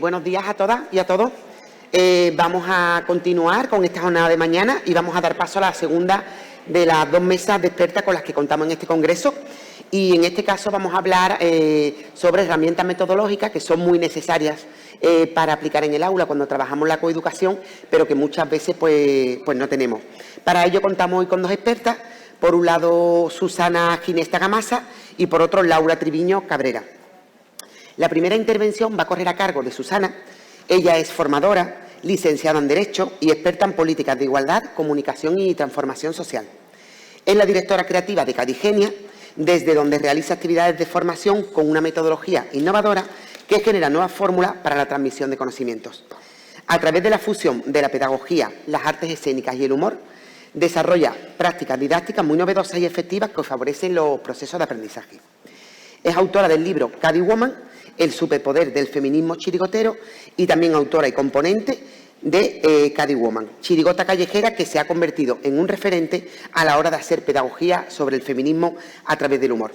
Buenos días a todas y a todos. Vamos a continuar con esta jornada de mañana y vamos a dar paso a la segunda de las dos mesas de expertas con las que contamos en este congreso. Y en este caso vamos a hablar sobre herramientas metodológicas que son muy necesarias para aplicar en el aula cuando trabajamos la coeducación, pero que muchas veces pues no tenemos. Para ello contamos hoy con dos expertas. Por un lado, Susana Ginesta Gamasa y por otro, Laura Triviño Cabrera. La primera intervención va a correr a cargo de Susana. Ella es formadora, licenciada en Derecho y experta en políticas de igualdad, comunicación y transformación social. Es la directora creativa de Cadigenia, desde donde realiza actividades de formación con una metodología innovadora que genera nuevas fórmulas para la transmisión de conocimientos. A través de la fusión de la pedagogía, las artes escénicas y el humor, desarrolla prácticas didácticas muy novedosas y efectivas que favorecen los procesos de aprendizaje. Es autora del libro Cadi Woman, el superpoder del feminismo chirigotero, y también autora y componente de Cadi Woman, chirigota callejera que se ha convertido en un referente a la hora de hacer pedagogía sobre el feminismo a través del humor.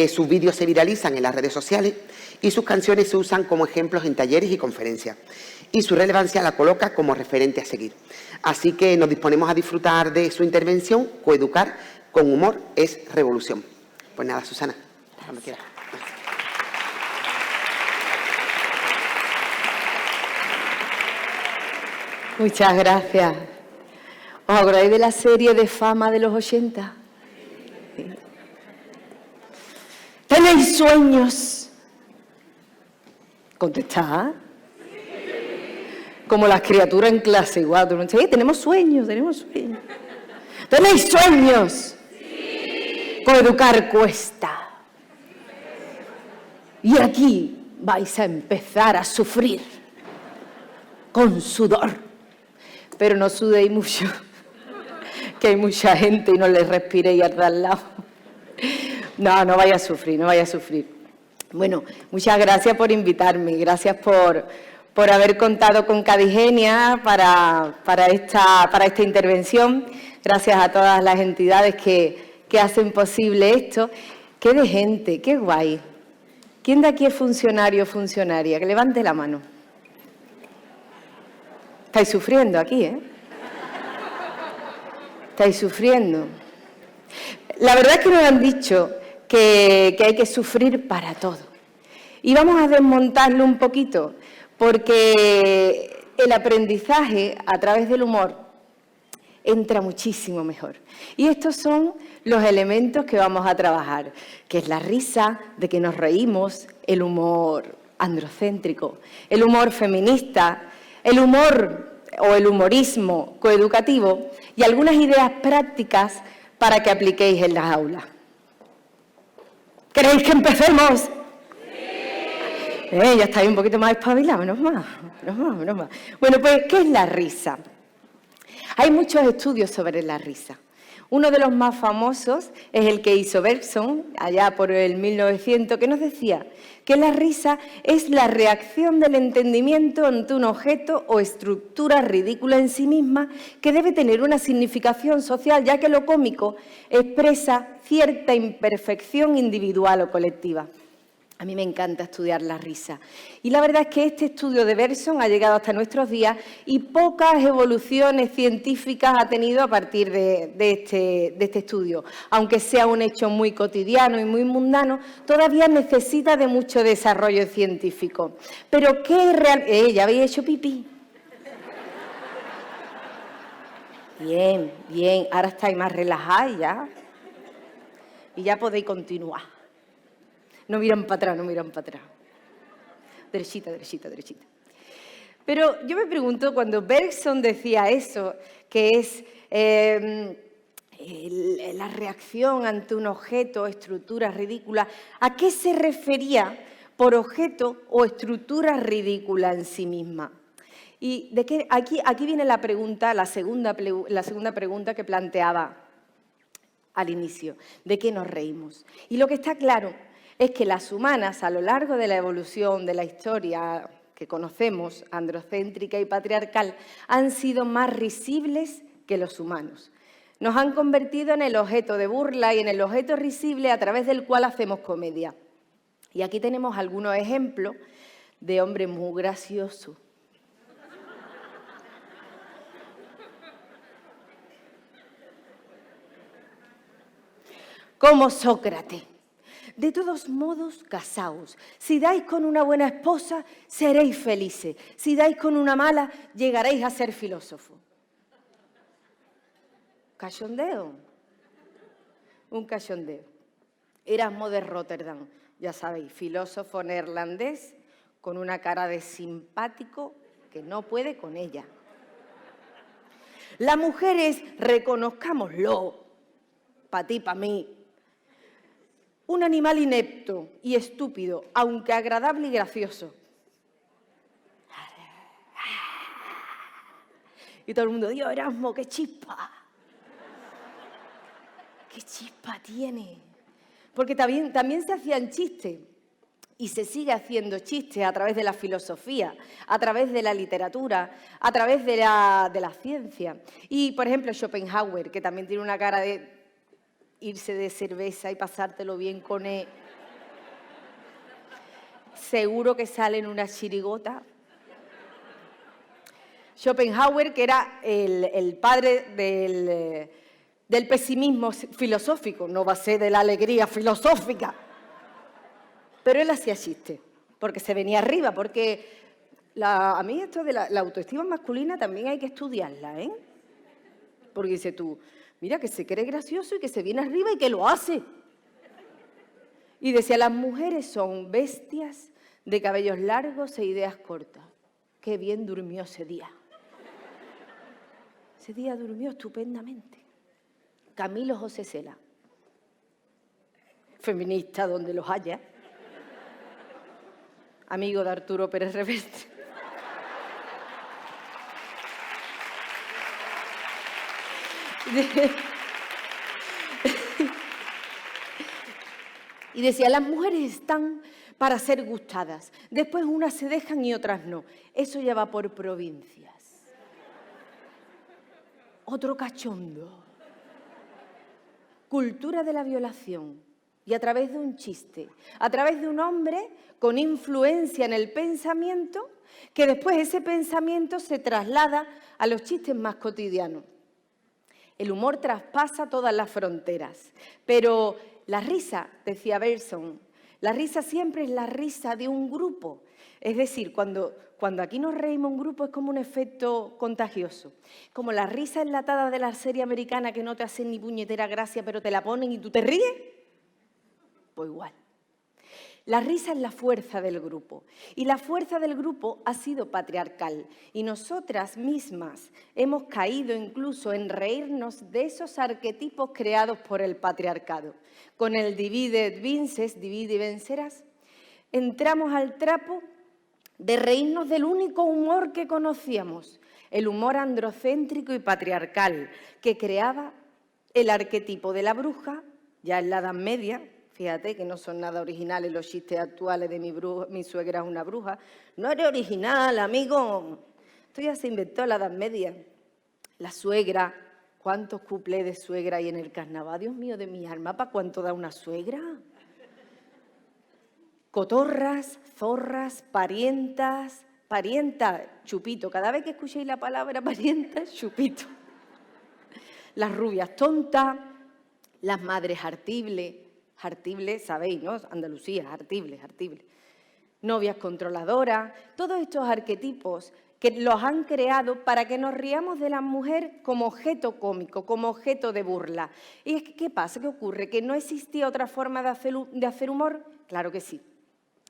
Sus vídeos se viralizan en las redes sociales y sus canciones se usan como ejemplos en talleres y conferencias. Y su relevancia la coloca como referente a seguir. Así que nos disponemos a disfrutar de su intervención. Coeducar con humor es revolución. Pues nada, Susana, cuando quieras. Muchas gracias. ¿Os acordáis de la serie de fama de los 80? ¿Tenéis sueños? Contestad. Como las criaturas en clase, igual. Sí, tenemos sueños, tenemos sueños. ¿Tenéis sueños? Sí. Coeducar cuesta. Y aquí vais a empezar a sufrir con sudor. Pero no sudéis mucho, que hay mucha gente y no les respiréis al lado. No vaya a sufrir, no vaya a sufrir. Bueno, muchas gracias por invitarme, gracias por haber contado con Cadigenia para esta intervención. Gracias a todas las entidades que hacen posible esto. ¡Qué de gente! ¡Qué guay! ¿Quién de aquí es funcionario o funcionaria? Que levante la mano. Estáis sufriendo aquí, ¿eh? Estáis sufriendo. La verdad es que nos han dicho que hay que sufrir para todo. Y vamos a desmontarlo un poquito, porque el aprendizaje a través del humor entra muchísimo mejor. Y estos son los elementos que vamos a trabajar, que es la risa, de que nos reímos, el humor androcéntrico, el humor feminista, el humor o el humorismo coeducativo y algunas ideas prácticas para que apliquéis en las aulas. ¿Queréis que empecemos? Sí. Ya estáis un poquito más espabilados, menos más. Bueno, pues, ¿qué es la risa? Hay muchos estudios sobre la risa. Uno de los más famosos es el que hizo Bergson, allá por el 1900, que nos decía que la risa es la reacción del entendimiento ante un objeto o estructura ridícula en sí misma que debe tener una significación social, ya que lo cómico expresa cierta imperfección individual o colectiva. A mí me encanta estudiar la risa. Y la verdad es que este estudio de Bergson ha llegado hasta nuestros días y pocas evoluciones científicas ha tenido a partir de este estudio. Aunque sea un hecho muy cotidiano y muy mundano, todavía necesita de mucho desarrollo científico. Pero ¿qué es real? ¿Ya habéis hecho pipí? Bien, bien. Ahora estáis más relajados ya. Y ya podéis continuar. No miran para atrás, no miran para atrás. Derechita, derechita, derechita. Pero yo me pregunto, cuando Bergson decía eso, que es la reacción ante un objeto o estructura ridícula, ¿a qué se refería por objeto o estructura ridícula en sí misma? Y aquí viene la pregunta, la segunda pregunta que planteaba al inicio, ¿de qué nos reímos? Y lo que está claro es que las humanas, a lo largo de la evolución de la historia que conocemos, androcéntrica y patriarcal, han sido más risibles que los humanos. Nos han convertido en el objeto de burla y en el objeto risible a través del cual hacemos comedia. Y aquí tenemos algunos ejemplos de hombre muy gracioso. Como Sócrates. De todos modos, casaos. Si dais con una buena esposa, seréis felices. Si dais con una mala, llegaréis a ser filósofos. Cachondeo. Un cachondeo. Erasmo de Rotterdam, ya sabéis, filósofo neerlandés con una cara de simpático que no puede con ella. Las mujeres, reconozcámoslo, para ti, para mí, un animal inepto y estúpido, aunque agradable y gracioso. Y todo el mundo, Dios, Erasmo, qué chispa. Qué chispa tiene. Porque también se hacían chistes. Y se sigue haciendo chistes a través de la filosofía, a través de la literatura, a través de la ciencia. Y, por ejemplo, Schopenhauer, que también tiene una cara de irse de cerveza y pasártelo bien con él. Seguro que sale en una chirigota. Schopenhauer, que era el padre del pesimismo filosófico, no va a ser de la alegría filosófica. Pero él hacía chistes, porque se venía arriba, porque a mí esto de la autoestima masculina también hay que estudiarla, ¿eh? Porque dice tú, mira, que se cree gracioso y que se viene arriba y que lo hace. Y decía, las mujeres son bestias de cabellos largos e ideas cortas. Qué bien durmió ese día. Ese día durmió estupendamente. Camilo José Cela, feminista donde los haya, amigo de Arturo Pérez Reverte. Y decía, las mujeres están para ser gustadas. Después unas se dejan y otras no. Eso ya va por provincias. Otro cachondo. Cultura de la violación. Y a través de un chiste, a través de un hombre con influencia en el pensamiento, que después ese pensamiento se traslada a los chistes más cotidianos. El humor traspasa todas las fronteras, pero la risa, decía Bergson, la risa siempre es la risa de un grupo. Es decir, cuando aquí nos reímos un grupo es como un efecto contagioso. Como la risa enlatada de la serie americana que no te hacen ni puñetera gracia, pero te la ponen y tú te ríes. Pues igual. La risa es la fuerza del grupo y la fuerza del grupo ha sido patriarcal y nosotras mismas hemos caído incluso en reírnos de esos arquetipos creados por el patriarcado. Con el divide et vinces, divide y vencerás, entramos al trapo de reírnos del único humor que conocíamos, el humor androcéntrico y patriarcal que creaba el arquetipo de la bruja, ya en la Edad Media. Fíjate que no son nada originales los chistes actuales de mi suegra es una bruja. No eres original, amigo. Esto ya se inventó en la Edad Media. La suegra, ¿cuántos cuplés de suegra hay en el carnaval? Dios mío, de mi alma, ¿para cuánto da una suegra? Cotorras, zorras, parientas, chupito. Cada vez que escuchéis la palabra parienta, chupito. Las rubias tontas, las madres hartibles. Hartible, sabéis, ¿no? Andalucía, hartible. Novias controladoras, todos estos arquetipos que los han creado para que nos riamos de la mujer como objeto cómico, como objeto de burla. ¿Y es que qué pasa? ¿Qué ocurre? ¿Que no existía otra forma de hacer humor? Claro que sí.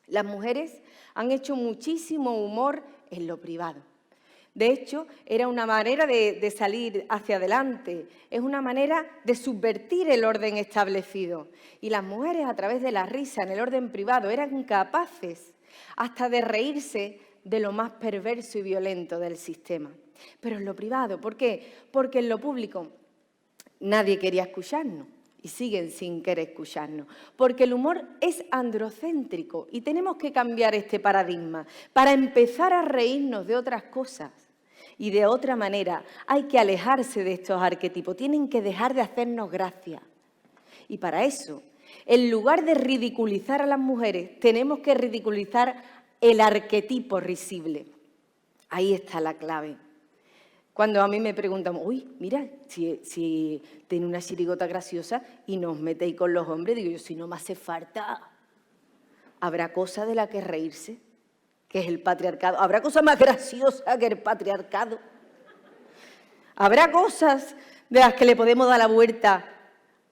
Las mujeres han hecho muchísimo humor en lo privado. De hecho, era una manera de salir hacia adelante, es una manera de subvertir el orden establecido. Y las mujeres, a través de la risa en el orden privado, eran capaces hasta de reírse de lo más perverso y violento del sistema. Pero en lo privado, ¿por qué? Porque en lo público nadie quería escucharnos y siguen sin querer escucharnos. Porque el humor es androcéntrico y tenemos que cambiar este paradigma para empezar a reírnos de otras cosas. Y de otra manera, hay que alejarse de estos arquetipos, tienen que dejar de hacernos gracia. Y para eso, en lugar de ridiculizar a las mujeres, tenemos que ridiculizar el arquetipo risible. Ahí está la clave. Cuando a mí me preguntan, uy, mira, si tiene una chirigota graciosa y nos metéis con los hombres, digo yo, si no me hace falta, habrá cosa de la que reírse, que es el patriarcado. Habrá cosa más graciosa que el patriarcado. Habrá cosas de las que le podemos dar la vuelta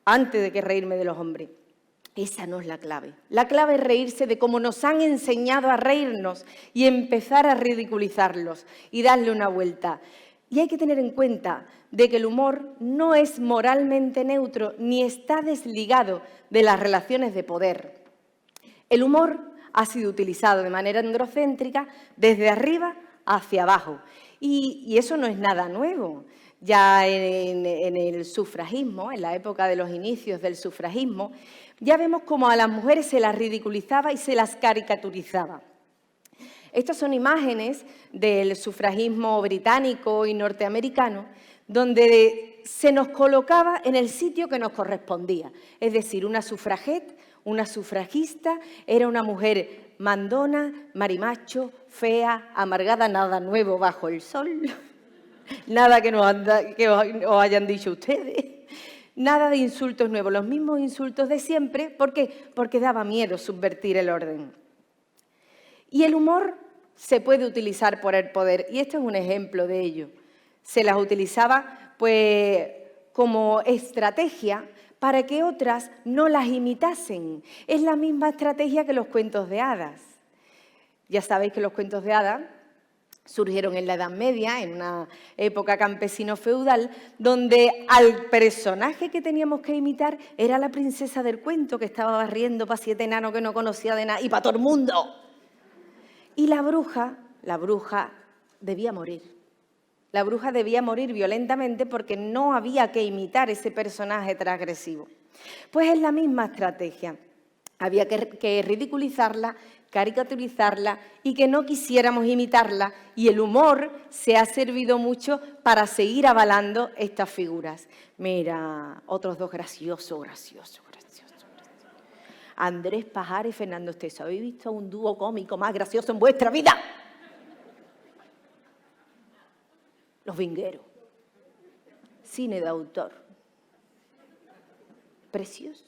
antes de que reírme de los hombres. Esa no es la clave. La clave es reírse de cómo nos han enseñado a reírnos y empezar a ridiculizarlos y darle una vuelta. Y hay que tener en cuenta de que el humor no es moralmente neutro ni está desligado de las relaciones de poder. El humor ha sido utilizado de manera androcéntrica desde arriba hacia abajo. Y eso no es nada nuevo. Ya en el sufragismo, en la época de los inicios del sufragismo, ya vemos cómo a las mujeres se las ridiculizaba y se las caricaturizaba. Estas son imágenes del sufragismo británico y norteamericano, donde se nos colocaba en el sitio que nos correspondía. Es decir, una sufragette, una sufragista, era una mujer mandona, marimacho, fea, amargada, nada nuevo bajo el sol, nada que os hayan dicho ustedes, nada de insultos nuevos, los mismos insultos de siempre. ¿Por qué? Porque daba miedo subvertir el orden. Y el humor se puede utilizar por el poder, y esto es un ejemplo de ello. Se las utilizaba pues como estrategia para que otras no las imitasen. Es la misma estrategia que los cuentos de hadas. Ya sabéis que los cuentos de hadas surgieron en la Edad Media, en una época campesino-feudal, donde al personaje que teníamos que imitar era la princesa del cuento, que estaba barriendo para 7 enanos que no conocía de nada, y para todo el mundo. Y la bruja debía morir. La bruja debía morir violentamente porque no había que imitar ese personaje transgresivo. Pues es la misma estrategia. Había que ridiculizarla, caricaturizarla y que no quisiéramos imitarla, y el humor se ha servido mucho para seguir avalando estas figuras. Mira, otros dos graciosos. Andrés Pajares y Fernando Esteso. ¿Habéis visto un dúo cómico más gracioso en vuestra vida? Los Vingueros. Cine de autor. Precioso.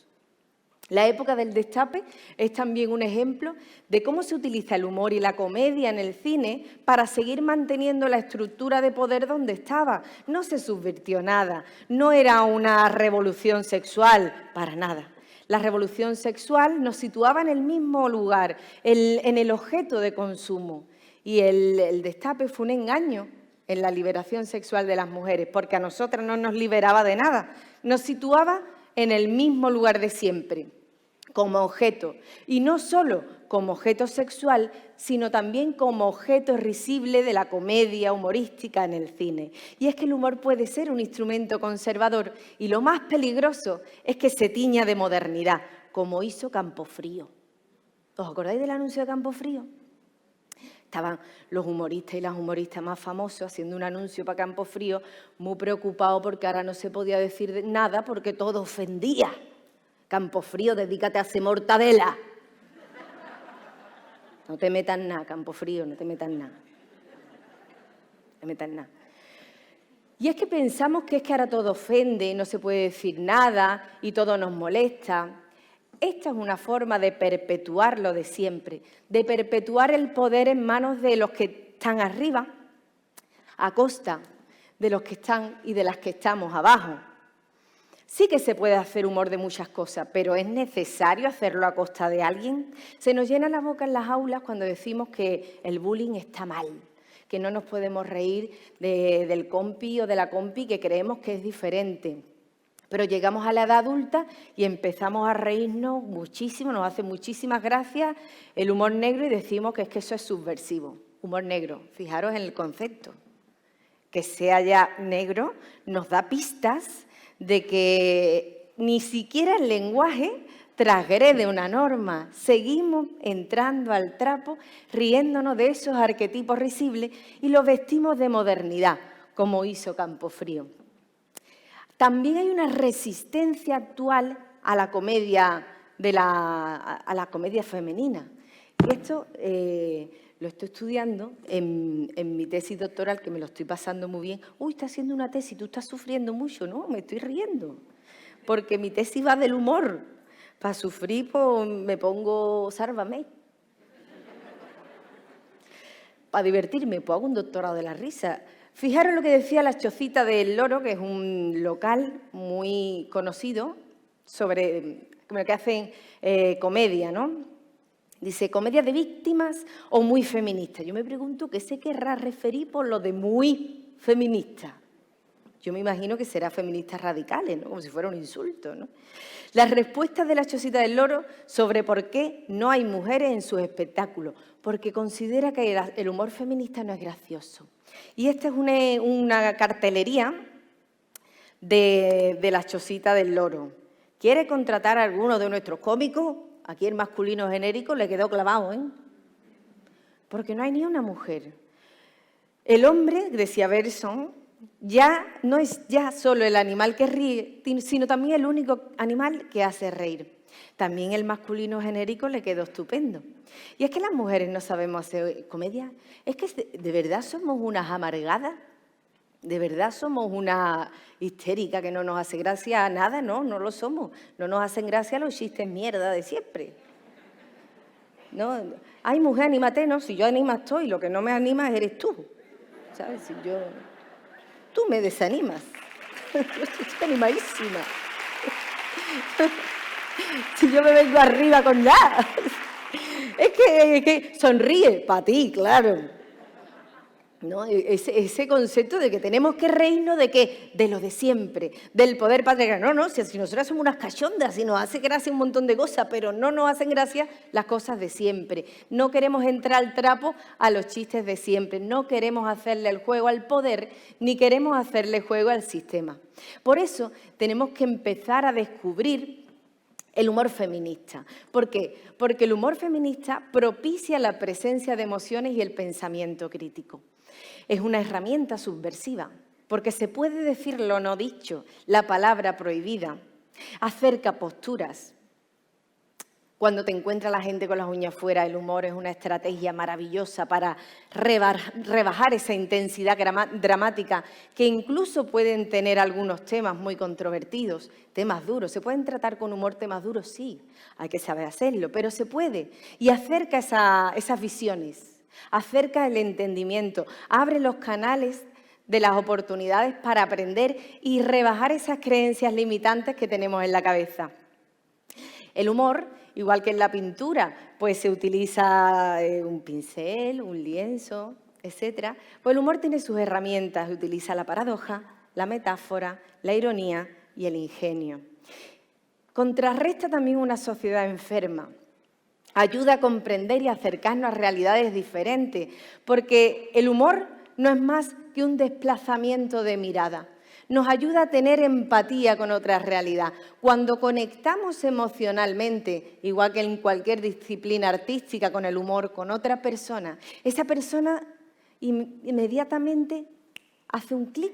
La época del Destape es también un ejemplo de cómo se utiliza el humor y la comedia en el cine para seguir manteniendo la estructura de poder donde estaba. No se subvirtió nada, no era una revolución sexual, para nada. La revolución sexual nos situaba en el mismo lugar, en el objeto de consumo. Y el Destape fue un engaño en la liberación sexual de las mujeres, porque a nosotras no nos liberaba de nada, nos situaba en el mismo lugar de siempre, como objeto, y no solo como objeto sexual, sino también como objeto risible de la comedia humorística en el cine. Y es que el humor puede ser un instrumento conservador, y lo más peligroso es que se tiña de modernidad, como hizo Campofrío. ¿Os acordáis del anuncio de Campofrío? Estaban los humoristas y las humoristas más famosos haciendo un anuncio para Campofrío, muy preocupados porque ahora no se podía decir nada porque todo ofendía. Campofrío, dedícate a hacer mortadela. No te metas nada, Campofrío, no te metas nada. No te metas nada. Y es que pensamos que es que ahora todo ofende, no se puede decir nada y todo nos molesta. Esta es una forma de perpetuar lo de siempre, de perpetuar el poder en manos de los que están arriba, a costa de los que están y de las que estamos abajo. Sí que se puede hacer humor de muchas cosas, pero ¿es necesario hacerlo a costa de alguien? Se nos llena la boca en las aulas cuando decimos que el bullying está mal, que no nos podemos reír del compi o de la compi que creemos que es diferente. Pero llegamos a la edad adulta y empezamos a reírnos muchísimo, nos hace muchísimas gracias el humor negro y decimos que es que eso es subversivo. Humor negro, fijaros en el concepto. Que sea ya negro nos da pistas de que ni siquiera el lenguaje transgrede una norma. Seguimos entrando al trapo, riéndonos de esos arquetipos risibles y los vestimos de modernidad, como hizo Campofrío. También hay una resistencia actual a la comedia, a la comedia femenina. que esto lo estoy estudiando en mi tesis doctoral, que me lo estoy pasando muy bien. Uy, está haciendo una tesis, tú estás sufriendo mucho, ¿no? Me estoy riendo, porque mi tesis va del humor. Para sufrir, pues me pongo Sálvame. Para divertirme, pues hago un doctorado de la risa. Fijaros lo que decía La Chocita del Loro, que es un local muy conocido sobre como que hacen comedia, ¿no? Dice, comedia de víctimas o muy feminista. Yo me pregunto qué se querrá referir por lo de muy feminista. Yo me imagino que será feministas radicales, ¿no? Como si fuera un insulto, ¿no? Las respuestas de La Chocita del Loro sobre por qué no hay mujeres en sus espectáculos. Porque considera que el humor feminista no es gracioso. Y esta es una cartelería de La Chocita del Loro. ¿Quiere contratar a alguno de nuestros cómicos? Aquí el masculino genérico le quedó clavado, ¿eh? Porque no hay ni una mujer. El hombre, decía Bergson, ya no es ya solo el animal que ríe, sino también el único animal que hace reír. También el masculino genérico le quedó estupendo. Y es que las mujeres no sabemos hacer comedia. Es que de verdad somos unas amargadas. ¿De verdad somos una histérica que no nos hace gracia a nada? No, no lo somos. No nos hacen gracia los chistes mierda de siempre. No, ay, mujer, anímate, no, si yo anima estoy, lo que no me anima eres tú. ¿Sabes? Si yo... Tú me desanimas. Estoy animadísima. Si yo me vengo arriba con nada. Es que sonríe, para ti, claro. ¿No? Ese concepto de que tenemos que reírnos de qué, de lo de siempre, del poder patriarcal. No, si nosotras somos unas cachondas y nos hace gracia un montón de cosas, pero no nos hacen gracia las cosas de siempre. No queremos entrar al trapo a los chistes de siempre, no queremos hacerle el juego al poder, ni queremos hacerle juego al sistema. Por eso tenemos que empezar a descubrir el humor feminista. ¿Por qué? Porque el humor feminista propicia la presencia de emociones y el pensamiento crítico. Es una herramienta subversiva, porque se puede decir lo no dicho, la palabra prohibida, acerca posturas. Cuando te encuentra la gente con las uñas fuera, el humor es una estrategia maravillosa para rebajar esa intensidad dramática que incluso pueden tener algunos temas muy controvertidos, temas duros. ¿Se pueden tratar con humor temas duros? Sí, hay que saber hacerlo, pero se puede. Y acerca esas visiones. Acerca el entendimiento, abre los canales de las oportunidades para aprender y rebajar esas creencias limitantes que tenemos en la cabeza. El humor, igual que en la pintura, pues se utiliza un pincel, un lienzo, etc. Pues el humor tiene sus herramientas, utiliza la paradoja, la metáfora, la ironía y el ingenio. Contrarresta también una sociedad enferma. Ayuda a comprender y acercarnos a realidades diferentes, porque el humor no es más que un desplazamiento de mirada. Nos ayuda a tener empatía con otra realidad. Cuando conectamos emocionalmente, igual que en cualquier disciplina artística, con el humor, con otra persona, esa persona inmediatamente hace un clic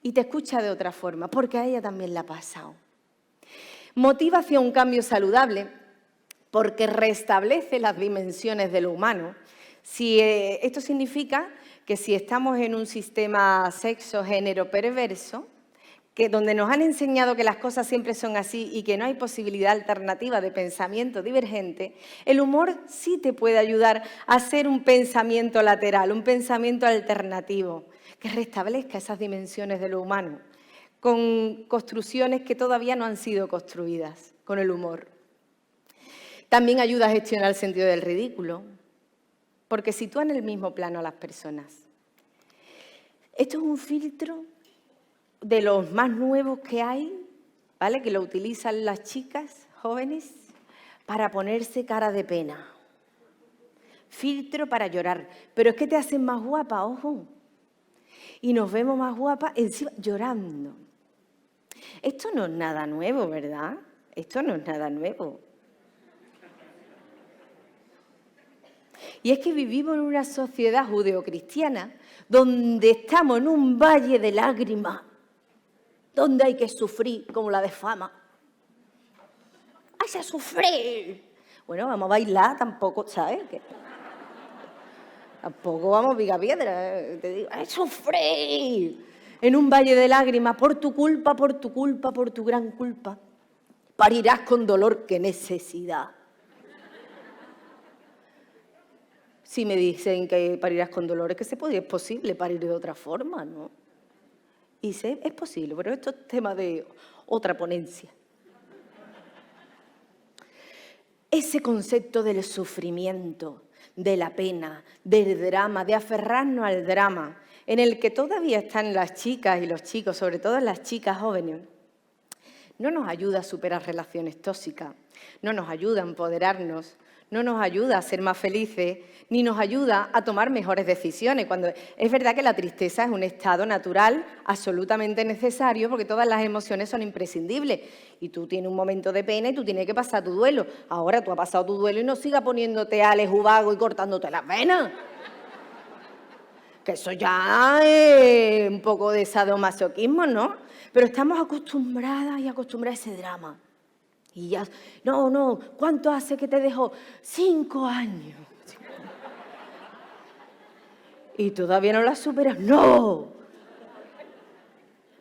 y te escucha de otra forma, porque a ella también le ha pasado. Motiva hacia un cambio saludable, porque restablece las dimensiones de lo humano. Esto significa que si estamos en un sistema sexo-género perverso, donde nos han enseñado que las cosas siempre son así y que no hay posibilidad alternativa de pensamiento divergente, el humor sí te puede ayudar a hacer un pensamiento lateral, un pensamiento alternativo, que restablezca esas dimensiones de lo humano, con construcciones que todavía no han sido construidas con el humor. También ayuda a gestionar el sentido del ridículo, porque sitúa en el mismo plano a las personas. Esto es un filtro de los más nuevos que hay, ¿vale? Que lo utilizan las chicas jóvenes para ponerse cara de pena. Filtro para llorar. Pero es que te hacen más guapa, ojo. Y nos vemos más guapas encima llorando. Esto no es nada nuevo, ¿verdad? Esto no es nada nuevo. Y es que vivimos en una sociedad judeocristiana donde estamos en un valle de lágrimas, donde hay que sufrir como la de Fama. ¡Hay que sufrir! Bueno, vamos a bailar, tampoco, ¿sabes? Tampoco vamos a picar piedra. Te digo, sufrir en un valle de lágrimas, por tu culpa, por tu culpa, por tu gran culpa. Parirás con dolor, qué necesidad. Si me dicen que parirás con dolor, es que es posible parir de otra forma, ¿no? Y sé, es posible, pero esto es tema de otra ponencia. Ese concepto del sufrimiento, de la pena, del drama, de aferrarnos al drama, en el que todavía están las chicas y los chicos, sobre todo las chicas jóvenes, no nos ayuda a superar relaciones tóxicas, no nos ayuda a empoderarnos, no nos ayuda a ser más felices, ni nos ayuda a tomar mejores decisiones. Cuando es verdad que la tristeza es un estado natural absolutamente necesario porque todas las emociones son imprescindibles. Y tú tienes un momento de pena y tú tienes que pasar tu duelo. Ahora tú has pasado tu duelo y no sigas poniéndote ales jubago y cortándote las venas. Que eso ya es un poco de sadomasoquismo, ¿no? Pero estamos acostumbradas y acostumbradas a ese drama. Y ya, no, ¿cuánto hace que te dejó? 5 años. ¿Y todavía no la superas? ¡No!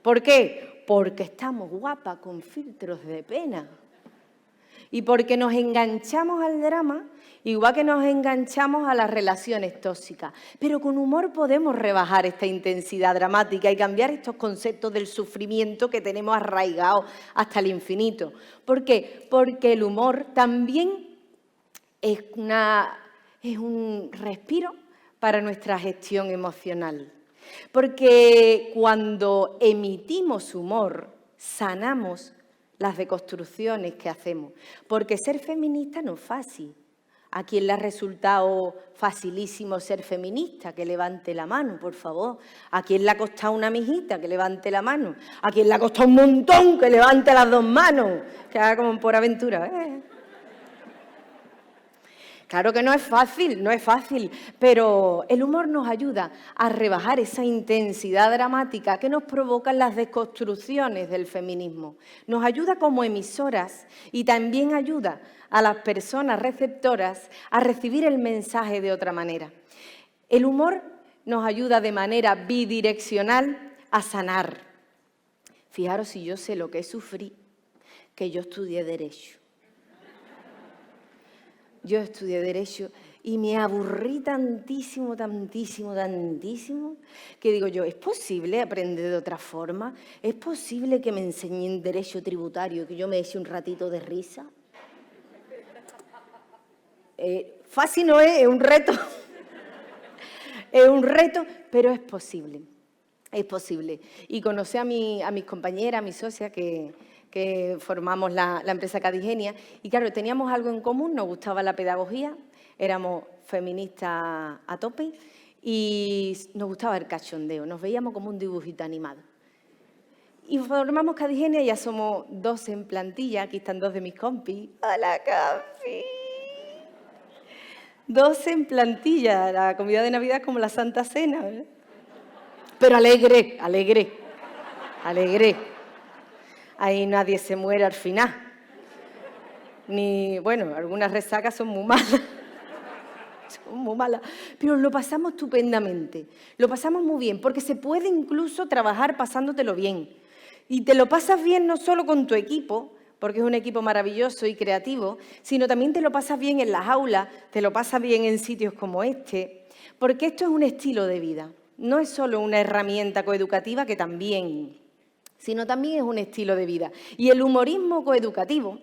¿Por qué? Porque estamos guapas con filtros de pena. Y porque nos enganchamos al drama, igual que nos enganchamos a las relaciones tóxicas. Pero con humor podemos rebajar esta intensidad dramática y cambiar estos conceptos del sufrimiento que tenemos arraigados hasta el infinito. ¿Por qué? Porque el humor también es un respiro para nuestra gestión emocional. Porque cuando emitimos humor, sanamos las deconstrucciones que hacemos. Porque ser feminista no es fácil. ¿A quién le ha resultado facilísimo ser feminista? Que levante la mano, por favor. ¿A quién le ha costado una mijita? Que levante la mano. ¿A quién le ha costado un montón? Que levante las 2 manos. Que haga como por aventura. Claro que no es fácil, pero el humor nos ayuda a rebajar esa intensidad dramática que nos provocan las desconstrucciones del feminismo. Nos ayuda como emisoras y también ayuda a las personas receptoras a recibir el mensaje de otra manera. El humor nos ayuda de manera bidireccional a sanar. Fijaros si yo sé lo que sufrí, que yo estudié Derecho. Yo estudié Derecho y me aburrí tantísimo, que digo yo, ¿es posible aprender de otra forma? ¿Es posible que me enseñen Derecho Tributario, que yo me eche un ratito de risa? Fácil no es un reto. Es un reto, pero es posible. Es posible. Y conocí a mis compañeras, a mis socias que formamos la empresa Cadigenia, y claro, teníamos algo en común, nos gustaba la pedagogía, éramos feministas a tope y nos gustaba el cachondeo, nos veíamos como un dibujito animado. Y formamos Cadigenia, ya somos 2 en plantilla, aquí están 2 de mis compis. ¡Hola, Capi! 2 en plantilla, la comida de Navidad es como la Santa Cena, ¿eh? Pero alegre. Ahí nadie se muere al final. Bueno, algunas resacas son muy malas. Pero lo pasamos estupendamente. Lo pasamos muy bien, porque se puede incluso trabajar pasándotelo bien. Y te lo pasas bien no solo con tu equipo, porque es un equipo maravilloso y creativo, sino también te lo pasas bien en las aulas, te lo pasas bien en sitios como este, porque esto es un estilo de vida. No es solo una herramienta coeducativa, que también, sino también es un estilo de vida. Y el humorismo coeducativo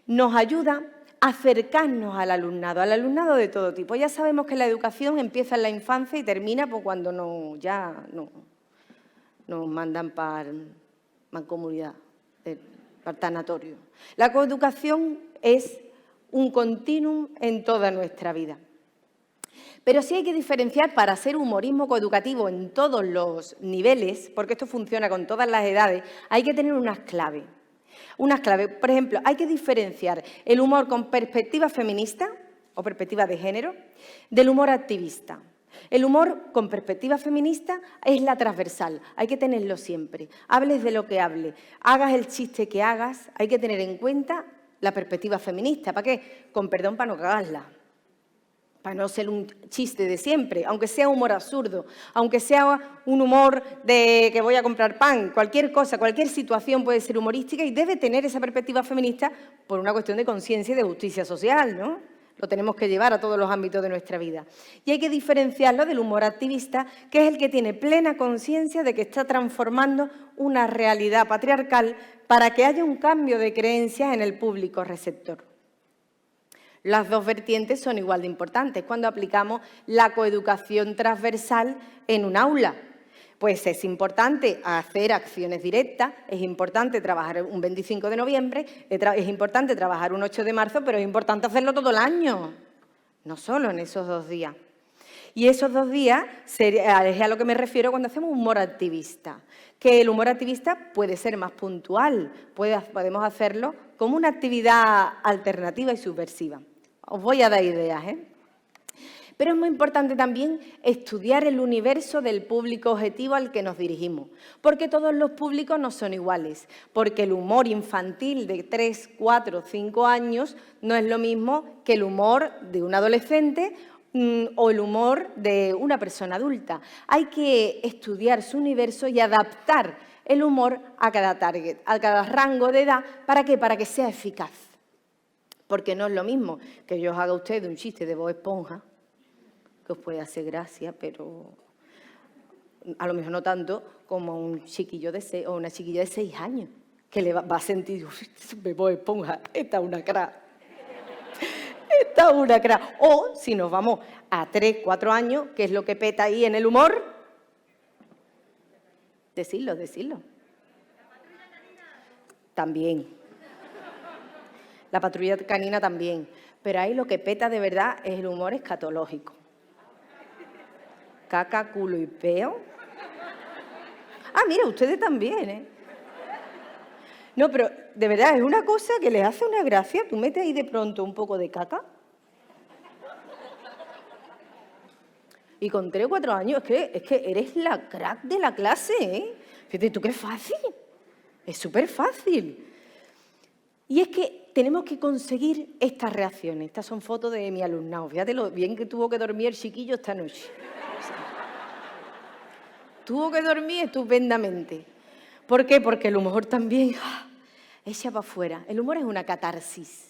nos ayuda a acercarnos al alumnado de todo tipo. Ya sabemos que la educación empieza en la infancia y termina pues, cuando nos mandan para mancomunidad, para tanatorio. La coeducación es un continuum en toda nuestra vida. Pero sí hay que diferenciar para hacer humorismo coeducativo en todos los niveles, porque esto funciona con todas las edades, hay que tener unas claves. Por ejemplo, hay que diferenciar el humor con perspectiva feminista o perspectiva de género del humor activista. El humor con perspectiva feminista es la transversal, hay que tenerlo siempre. Hables de lo que hables, hagas el chiste que hagas, hay que tener en cuenta la perspectiva feminista. ¿Para qué? Con perdón, para no cagarla. Para no ser un chiste de siempre, aunque sea humor absurdo, aunque sea un humor de que voy a comprar pan, cualquier cosa, cualquier situación puede ser humorística y debe tener esa perspectiva feminista por una cuestión de conciencia y de justicia social, ¿no? Lo tenemos que llevar a todos los ámbitos de nuestra vida. Y hay que diferenciarlo del humor activista, que es el que tiene plena conciencia de que está transformando una realidad patriarcal para que haya un cambio de creencias en el público receptor. Las dos vertientes son igual de importantes cuando aplicamos la coeducación transversal en un aula. Pues es importante hacer acciones directas, es importante trabajar un 25 de noviembre, es importante trabajar un 8 de marzo, pero es importante hacerlo todo el año, no solo en esos 2 días. Y esos 2 días es a lo que me refiero cuando hacemos humor activista, que el humor activista puede ser más puntual, podemos hacerlo como una actividad alternativa y subversiva. Os voy a dar ideas, ¿eh? Pero es muy importante también estudiar el universo del público objetivo al que nos dirigimos, porque todos los públicos no son iguales, porque el humor infantil de 3, 4, 5 años no es lo mismo que el humor de un adolescente o el humor de una persona adulta. Hay que estudiar su universo y adaptar el humor a cada target, a cada rango de edad. ¿Para qué? Para que sea eficaz. Porque no es lo mismo que yo os haga a ustedes un chiste de Bob Esponja, que os puede hacer gracia, pero a lo mejor no tanto como un chiquillo de 6 o una chiquilla de 6 años, que le va a sentir, Bob Esponja, esta es una crack. Esta es una crack. O si nos vamos a 3, 4 años, ¿qué es lo que peta ahí en el humor? Decidlo. También. La patrulla canina también. Pero ahí lo que peta de verdad es el humor escatológico. Caca, culo y peo. Ah, mira, ustedes también, ¿eh? No, pero de verdad es una cosa que les hace una gracia. Tú metes ahí de pronto un poco de caca. Y con 3 o 4 años, es que eres la crack de la clase, ¿eh? Fíjate tú, qué fácil. Es súper fácil. Y es que tenemos que conseguir estas reacciones. Estas son fotos de mi alumnado. Fíjate lo bien que tuvo que dormir el chiquillo esta noche. Tuvo que dormir estupendamente. ¿Por qué? Porque el humor también echa para afuera. El humor es una catarsis.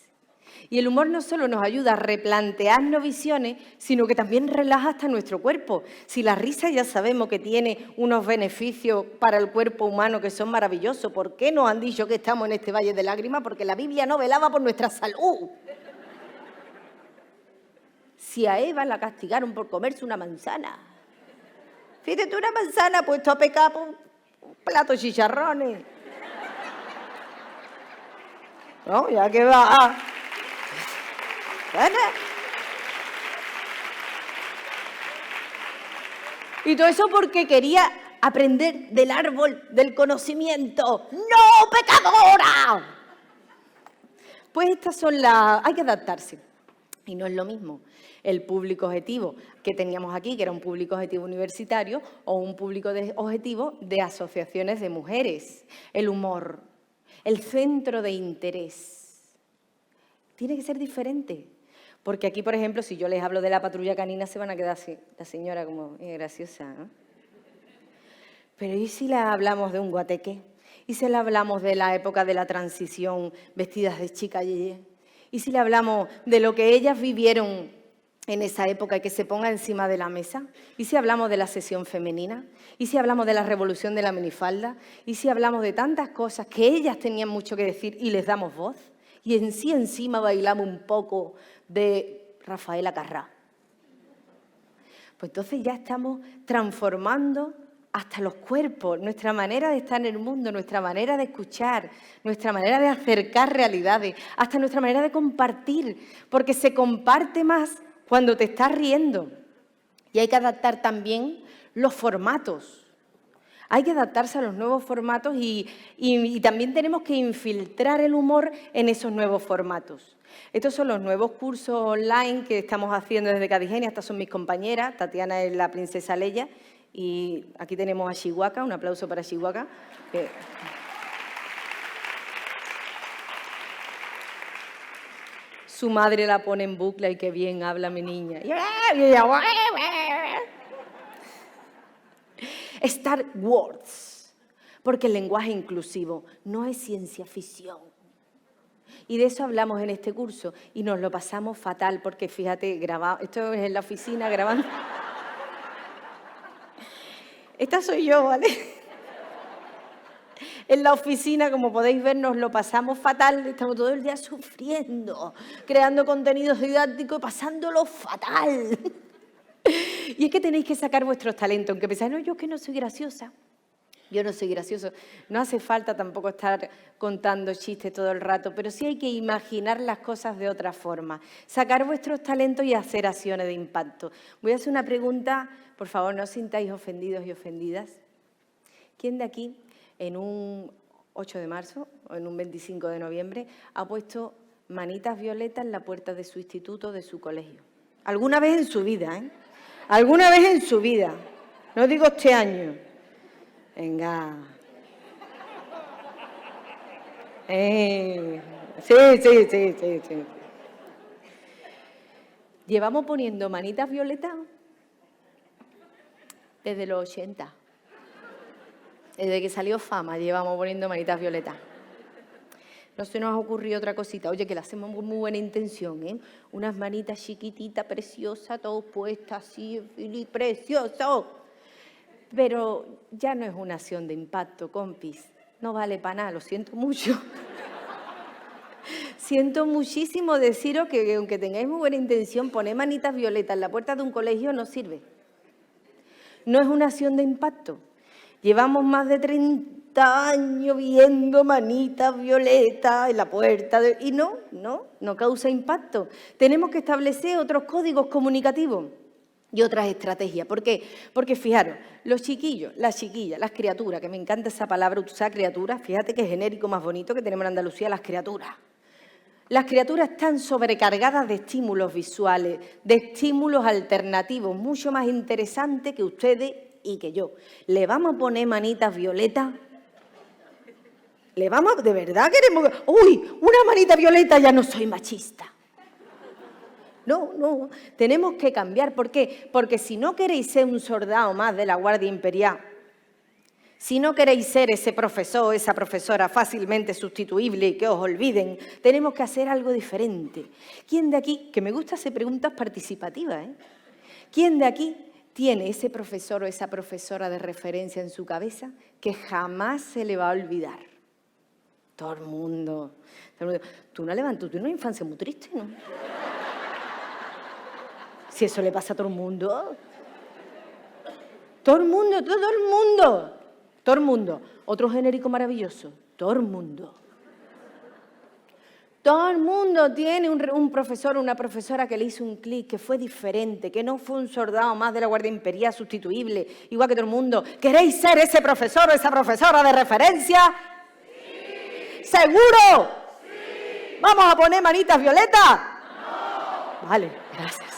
Y el humor no solo nos ayuda a replantearnos visiones, sino que también relaja hasta nuestro cuerpo. Si la risa ya sabemos que tiene unos beneficios para el cuerpo humano que son maravillosos, ¿por qué nos han dicho que estamos en este valle de lágrimas? Porque la Biblia no velaba por nuestra salud. Si a Eva la castigaron por comerse una manzana. Fíjate tú, una manzana puesto a pecar por un plato de chicharrones. No, ya que va. Y todo eso porque quería aprender del árbol del conocimiento. ¡No, pecadora! Pues estas son las... Hay que adaptarse. Y no es lo mismo el público objetivo que teníamos aquí, que era un público objetivo universitario, o un público objetivo de asociaciones de mujeres. El humor, el centro de interés. Tiene que ser diferente. Porque aquí, por ejemplo, si yo les hablo de la patrulla canina, se van a quedar así, la señora como graciosa, ¿no? Pero ¿y si le hablamos de un guateque? ¿Y si le hablamos de la época de la transición vestidas de chica yeye? ¿Y si le hablamos de lo que ellas vivieron en esa época y que se ponga encima de la mesa? ¿Y si hablamos de la sesión femenina? ¿Y si hablamos de la revolución de la minifalda? ¿Y si hablamos de tantas cosas que ellas tenían mucho que decir y les damos voz? Y encima bailamos un poco de Rafaela Carrà. Pues entonces ya estamos transformando hasta los cuerpos, nuestra manera de estar en el mundo, nuestra manera de escuchar, nuestra manera de acercar realidades, hasta nuestra manera de compartir, porque se comparte más cuando te estás riendo. Y hay que adaptar también los formatos. Hay que adaptarse a los nuevos formatos y también tenemos que infiltrar el humor en esos nuevos formatos. Estos son los nuevos cursos online que estamos haciendo desde Cadigenia. Estas son mis compañeras. Tatiana es la princesa Leia y aquí tenemos a Chihuahua. Un aplauso para Chihuahua. Su madre la pone en bucle y qué bien habla mi niña. Y ella, Star Wars, porque el lenguaje inclusivo no es ciencia ficción. Y de eso hablamos en este curso y nos lo pasamos fatal porque, fíjate, esto es en la oficina grabando. Esta soy yo, ¿vale? En la oficina, como podéis ver, nos lo pasamos fatal, estamos todo el día sufriendo, creando contenidos didácticos y pasándolo fatal. Y es que tenéis que sacar vuestros talentos, aunque pensáis, no, yo es que no soy graciosa. Yo no soy gracioso. No hace falta tampoco estar contando chistes todo el rato, pero sí hay que imaginar las cosas de otra forma. Sacar vuestros talentos y hacer acciones de impacto. Voy a hacer una pregunta, por favor, no os sintáis ofendidos y ofendidas. ¿Quién de aquí, en un 8 de marzo o en un 25 de noviembre, ha puesto manitas violetas en la puerta de su instituto, de su colegio? Alguna vez en su vida, ¿eh? Alguna vez en su vida. No digo este año. Venga. Sí. Llevamos poniendo manitas violetas desde los 80. Desde que salió Fama llevamos poniendo manitas violetas. No se nos ha ocurrido otra cosita. Oye, que la hacemos con muy buena intención, ¿eh? Unas manitas chiquititas, preciosas, todos puestas así, precioso. Pero ya no es una acción de impacto, compis. No vale para nada, lo siento mucho. Siento muchísimo deciros que aunque tengáis muy buena intención, poner manitas violetas en la puerta de un colegio no sirve. No es una acción de impacto. Llevamos más de 30 años viendo manitas violetas en la puerta y no causa impacto. Tenemos que establecer otros códigos comunicativos y otras estrategias. ¿Por qué? Porque fijaros, los chiquillos, las chiquillas, las criaturas, que me encanta esa palabra, usar criaturas, fíjate qué genérico más bonito que tenemos en Andalucía, las criaturas. Las criaturas están sobrecargadas de estímulos visuales, de estímulos alternativos, mucho más interesantes que ustedes y que yo. ¿Le vamos a poner manitas violetas? ¿Le vamos? ¿De verdad queremos? ¡Uy! Una manita violeta, ya no soy machista. No, tenemos que cambiar. ¿Por qué? Porque si no queréis ser un soldado más de la Guardia Imperial, si no queréis ser ese profesor o esa profesora fácilmente sustituible y que os olviden, tenemos que hacer algo diferente. ¿Quién de aquí, que me gusta hacer preguntas participativas, ¿quién de aquí tiene ese profesor o esa profesora de referencia en su cabeza que jamás se le va a olvidar? Todo el mundo. Tú tienes una infancia muy triste, ¿no? Si eso le pasa a todo el mundo. Todo el mundo. Otro genérico maravilloso. Todo el mundo. Todo el mundo tiene un profesor o una profesora que le hizo un clic, que fue diferente, que no fue un soldado más de la Guardia Imperial sustituible, igual que todo el mundo. ¿Queréis ser ese profesor o esa profesora de referencia? Sí. ¿Seguro? Sí. ¿Vamos a poner manitas violetas? No. Vale, gracias.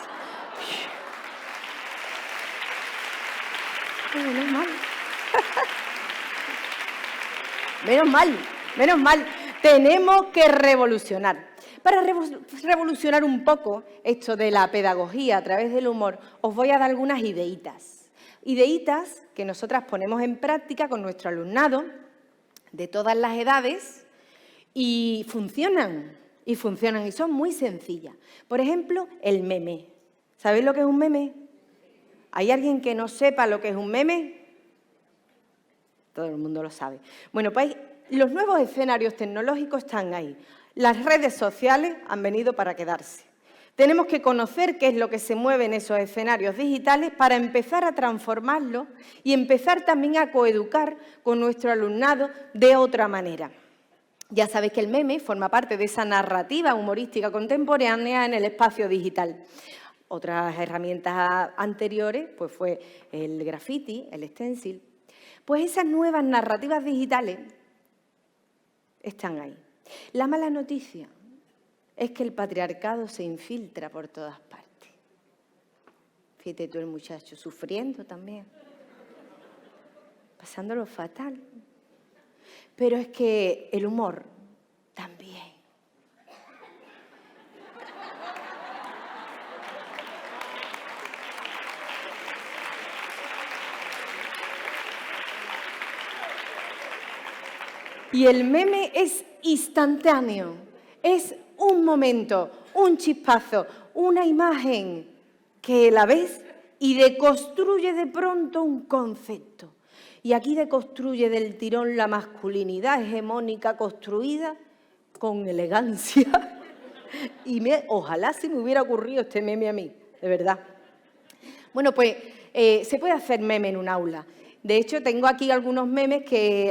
Menos mal. Tenemos que revolucionar. Para revolucionar un poco esto de la pedagogía a través del humor, os voy a dar algunas ideitas. Ideitas que nosotras ponemos en práctica con nuestro alumnado de todas las edades y funcionan y son muy sencillas. Por ejemplo, el meme. ¿Sabéis lo que es un meme? ¿Hay alguien que no sepa lo que es un meme? Todo el mundo lo sabe. Bueno, pues los nuevos escenarios tecnológicos están ahí. Las redes sociales han venido para quedarse. Tenemos que conocer qué es lo que se mueve en esos escenarios digitales para empezar a transformarlo y empezar también a coeducar con nuestro alumnado de otra manera. Ya sabéis que el meme forma parte de esa narrativa humorística contemporánea en el espacio digital. Otras herramientas anteriores pues fue el graffiti, el stencil. Pues esas nuevas narrativas digitales están ahí. La mala noticia es que el patriarcado se infiltra por todas partes. Fíjate tú el muchacho sufriendo también, pasándolo fatal. Pero es que el humor también. Y el meme es instantáneo, es un momento, un chispazo, una imagen que la ves y deconstruye de pronto un concepto. Y aquí deconstruye del tirón la masculinidad hegemónica construida con elegancia. Y ojalá se me hubiera ocurrido este meme a mí, de verdad. Bueno, pues se puede hacer meme en un aula. De hecho, tengo aquí algunos memes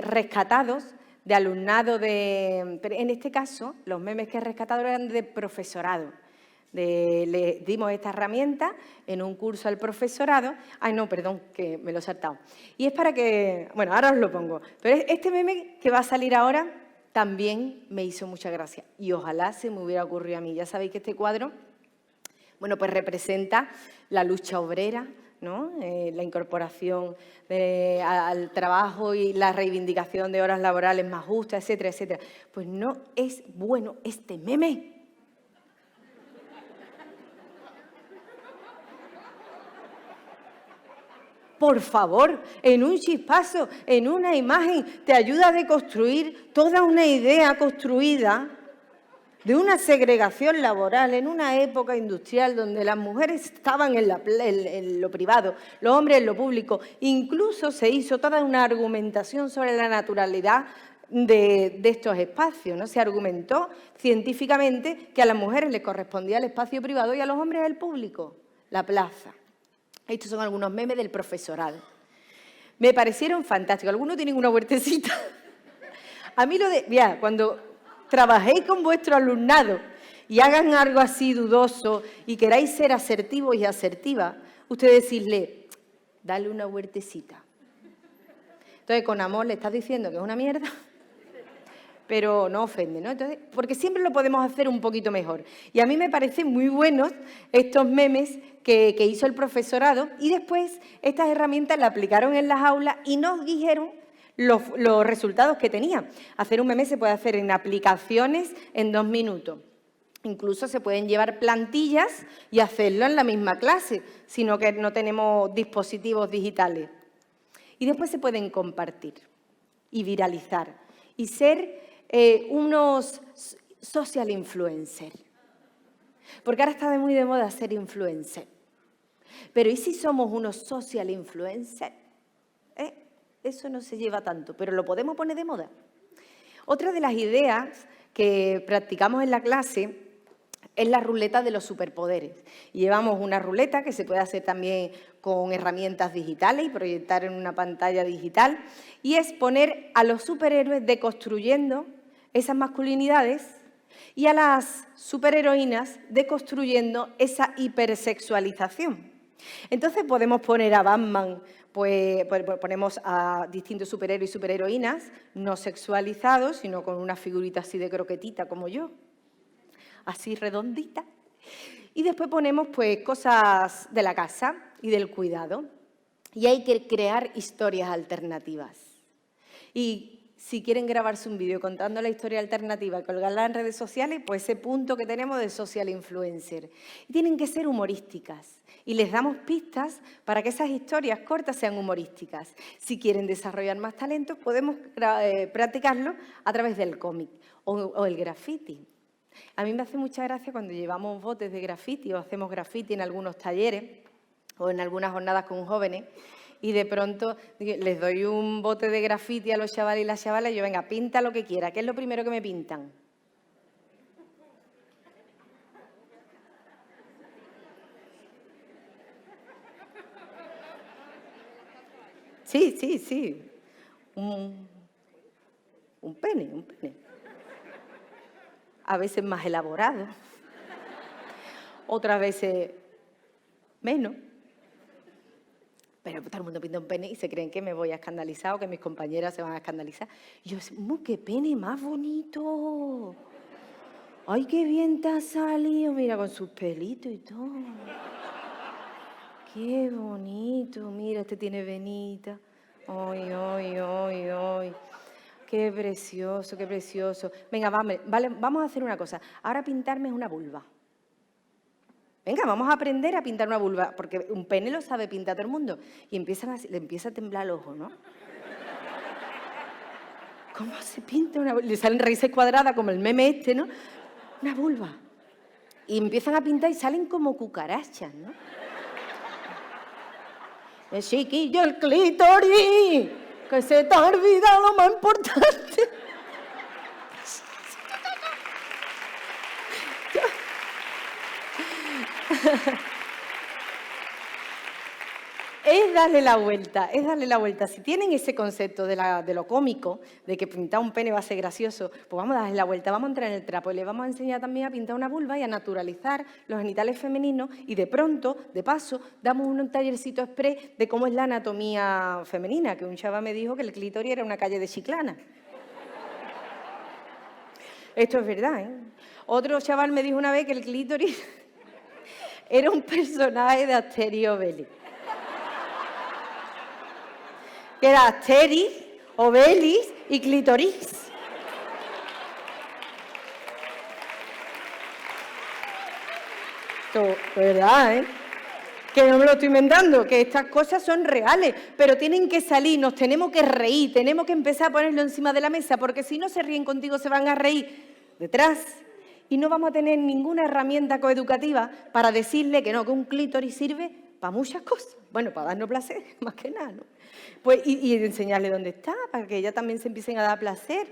rescatados de alumnado pero en este caso, los memes que he rescatado eran de profesorado. Le dimos esta herramienta en un curso al profesorado. Ay, no, perdón, que me lo he saltado. Y es para que... Bueno, ahora os lo pongo. Pero este meme que va a salir ahora también me hizo mucha gracia. Y ojalá se me hubiera ocurrido a mí. Ya sabéis que este cuadro, bueno, pues representa la lucha obrera, ¿no? La incorporación al trabajo y la reivindicación de horas laborales más justas, etcétera, etcétera. Pues no es bueno este meme. Por favor, en un chispazo, en una imagen, te ayuda a deconstruir toda una idea construida de una segregación laboral en una época industrial donde las mujeres estaban en lo privado, los hombres en lo público. Incluso se hizo toda una argumentación sobre la naturalidad de estos espacios, ¿no? Se argumentó científicamente que a las mujeres les correspondía el espacio privado y a los hombres el público, la plaza. Estos son algunos memes del profesorado. Me parecieron fantásticos. Algunos tienen una huertecita. A mí mira, cuando trabajéis con vuestro alumnado y hagan algo así dudoso y queráis ser asertivos y asertivas, ustedes decirle, dale una huertecita. Entonces, con amor le estás diciendo que es una mierda, pero no ofende, ¿no? Entonces, porque siempre lo podemos hacer un poquito mejor. Y a mí me parecen muy buenos estos memes que hizo el profesorado y después estas herramientas las aplicaron en las aulas y nos dijeron los resultados que tenía. Hacer un meme se puede hacer en aplicaciones en 2 minutos. Incluso se pueden llevar plantillas y hacerlo en la misma clase, sino que no tenemos dispositivos digitales. Y después se pueden compartir y viralizar y ser unos social influencers. Porque ahora está muy de moda ser influencer. Pero ¿y si somos unos social influencers? Eso no se lleva tanto, pero lo podemos poner de moda. Otra de las ideas que practicamos en la clase es la ruleta de los superpoderes. Llevamos una ruleta que se puede hacer también con herramientas digitales y proyectar en una pantalla digital, y es poner a los superhéroes deconstruyendo esas masculinidades y a las superheroínas deconstruyendo esa hipersexualización. Entonces podemos poner a Batman, pues ponemos a distintos superhéroes y superheroínas no sexualizados, sino con una figurita así de croquetita como yo, así redondita. Y después ponemos pues cosas de la casa y del cuidado. Y hay que crear historias alternativas. Y si quieren grabarse un vídeo contando la historia alternativa y colgarla en redes sociales, pues ese punto que tenemos de social influencer. Y tienen que ser humorísticas. Y les damos pistas para que esas historias cortas sean humorísticas. Si quieren desarrollar más talentos, podemos practicarlo a través del cómic o el graffiti. A mí me hace mucha gracia cuando llevamos botes de graffiti o hacemos graffiti en algunos talleres o en algunas jornadas con jóvenes y de pronto les doy un bote de graffiti a los chavales y las chavalas y yo, venga, pinta lo que quiera. ¿Qué es lo primero que me pintan? Sí. Un pene. A veces más elaborado, otras veces menos. Pero todo el mundo pinta un pene y se creen que me voy a escandalizar o que mis compañeras se van a escandalizar. Y yo, ¡qué pene más bonito! ¡Ay, qué bien te ha salido! Mira, con sus pelitos y todo. ¡Qué bonito! Mira, este tiene venita. ¡Ay! ¡Qué precioso, qué precioso! Venga, vamos a hacer una cosa. Ahora pintarme es una vulva. Venga, vamos a aprender a pintar una vulva, porque un pene lo sabe pintar todo el mundo. Y le empieza a temblar el ojo, ¿no? ¿Cómo se pinta una vulva? Le salen raíces cuadradas como el meme este, ¿no? Una vulva. Y empiezan a pintar y salen como cucarachas, ¿no? El chiquillo, el clítoris, que se te ha olvidado lo más importante. Es darle la vuelta, es darle la vuelta. Si tienen ese concepto de lo cómico, de que pintar un pene va a ser gracioso, pues vamos a darle la vuelta, vamos a entrar en el trapo y les vamos a enseñar también a pintar una vulva y a naturalizar los genitales femeninos y de pronto, de paso, damos un tallercito express de cómo es la anatomía femenina, que un chaval me dijo que el clítoris era una calle de Chiclana. Esto es verdad, ¿eh? Otro chaval me dijo una vez que el clítoris era un personaje de Asterix Obelix. Que era Asterix, Obelix y Clitoris. Esto, de verdad, ¿eh? Que no me lo estoy inventando, que estas cosas son reales, pero tienen que salir, nos tenemos que reír, tenemos que empezar a ponerlo encima de la mesa, porque si no se ríen contigo se van a reír detrás y no vamos a tener ninguna herramienta coeducativa para decirle que no, que un clítoris sirve para muchas cosas. Bueno, para darnos placer, más que nada, ¿no? Pues, y enseñarle dónde está, para que ellas también se empiecen a dar placer.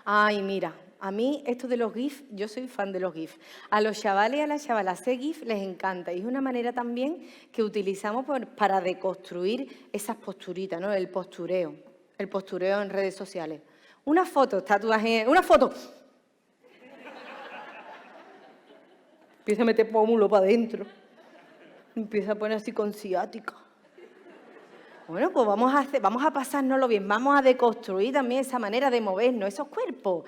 Ay, mira, a mí esto de los GIF, yo soy fan de los GIF. A los chavales y a las chavalas hacer GIF les encanta. Y es una manera también que utilizamos para deconstruir esas posturitas, ¿no? El postureo en redes sociales. Una foto, tatuaje, una foto. Empieza a meter pómulo para adentro. Empieza a poner así con ciática. Bueno, pues vamos a pasárnoslo bien, vamos a deconstruir también esa manera de movernos, esos cuerpos,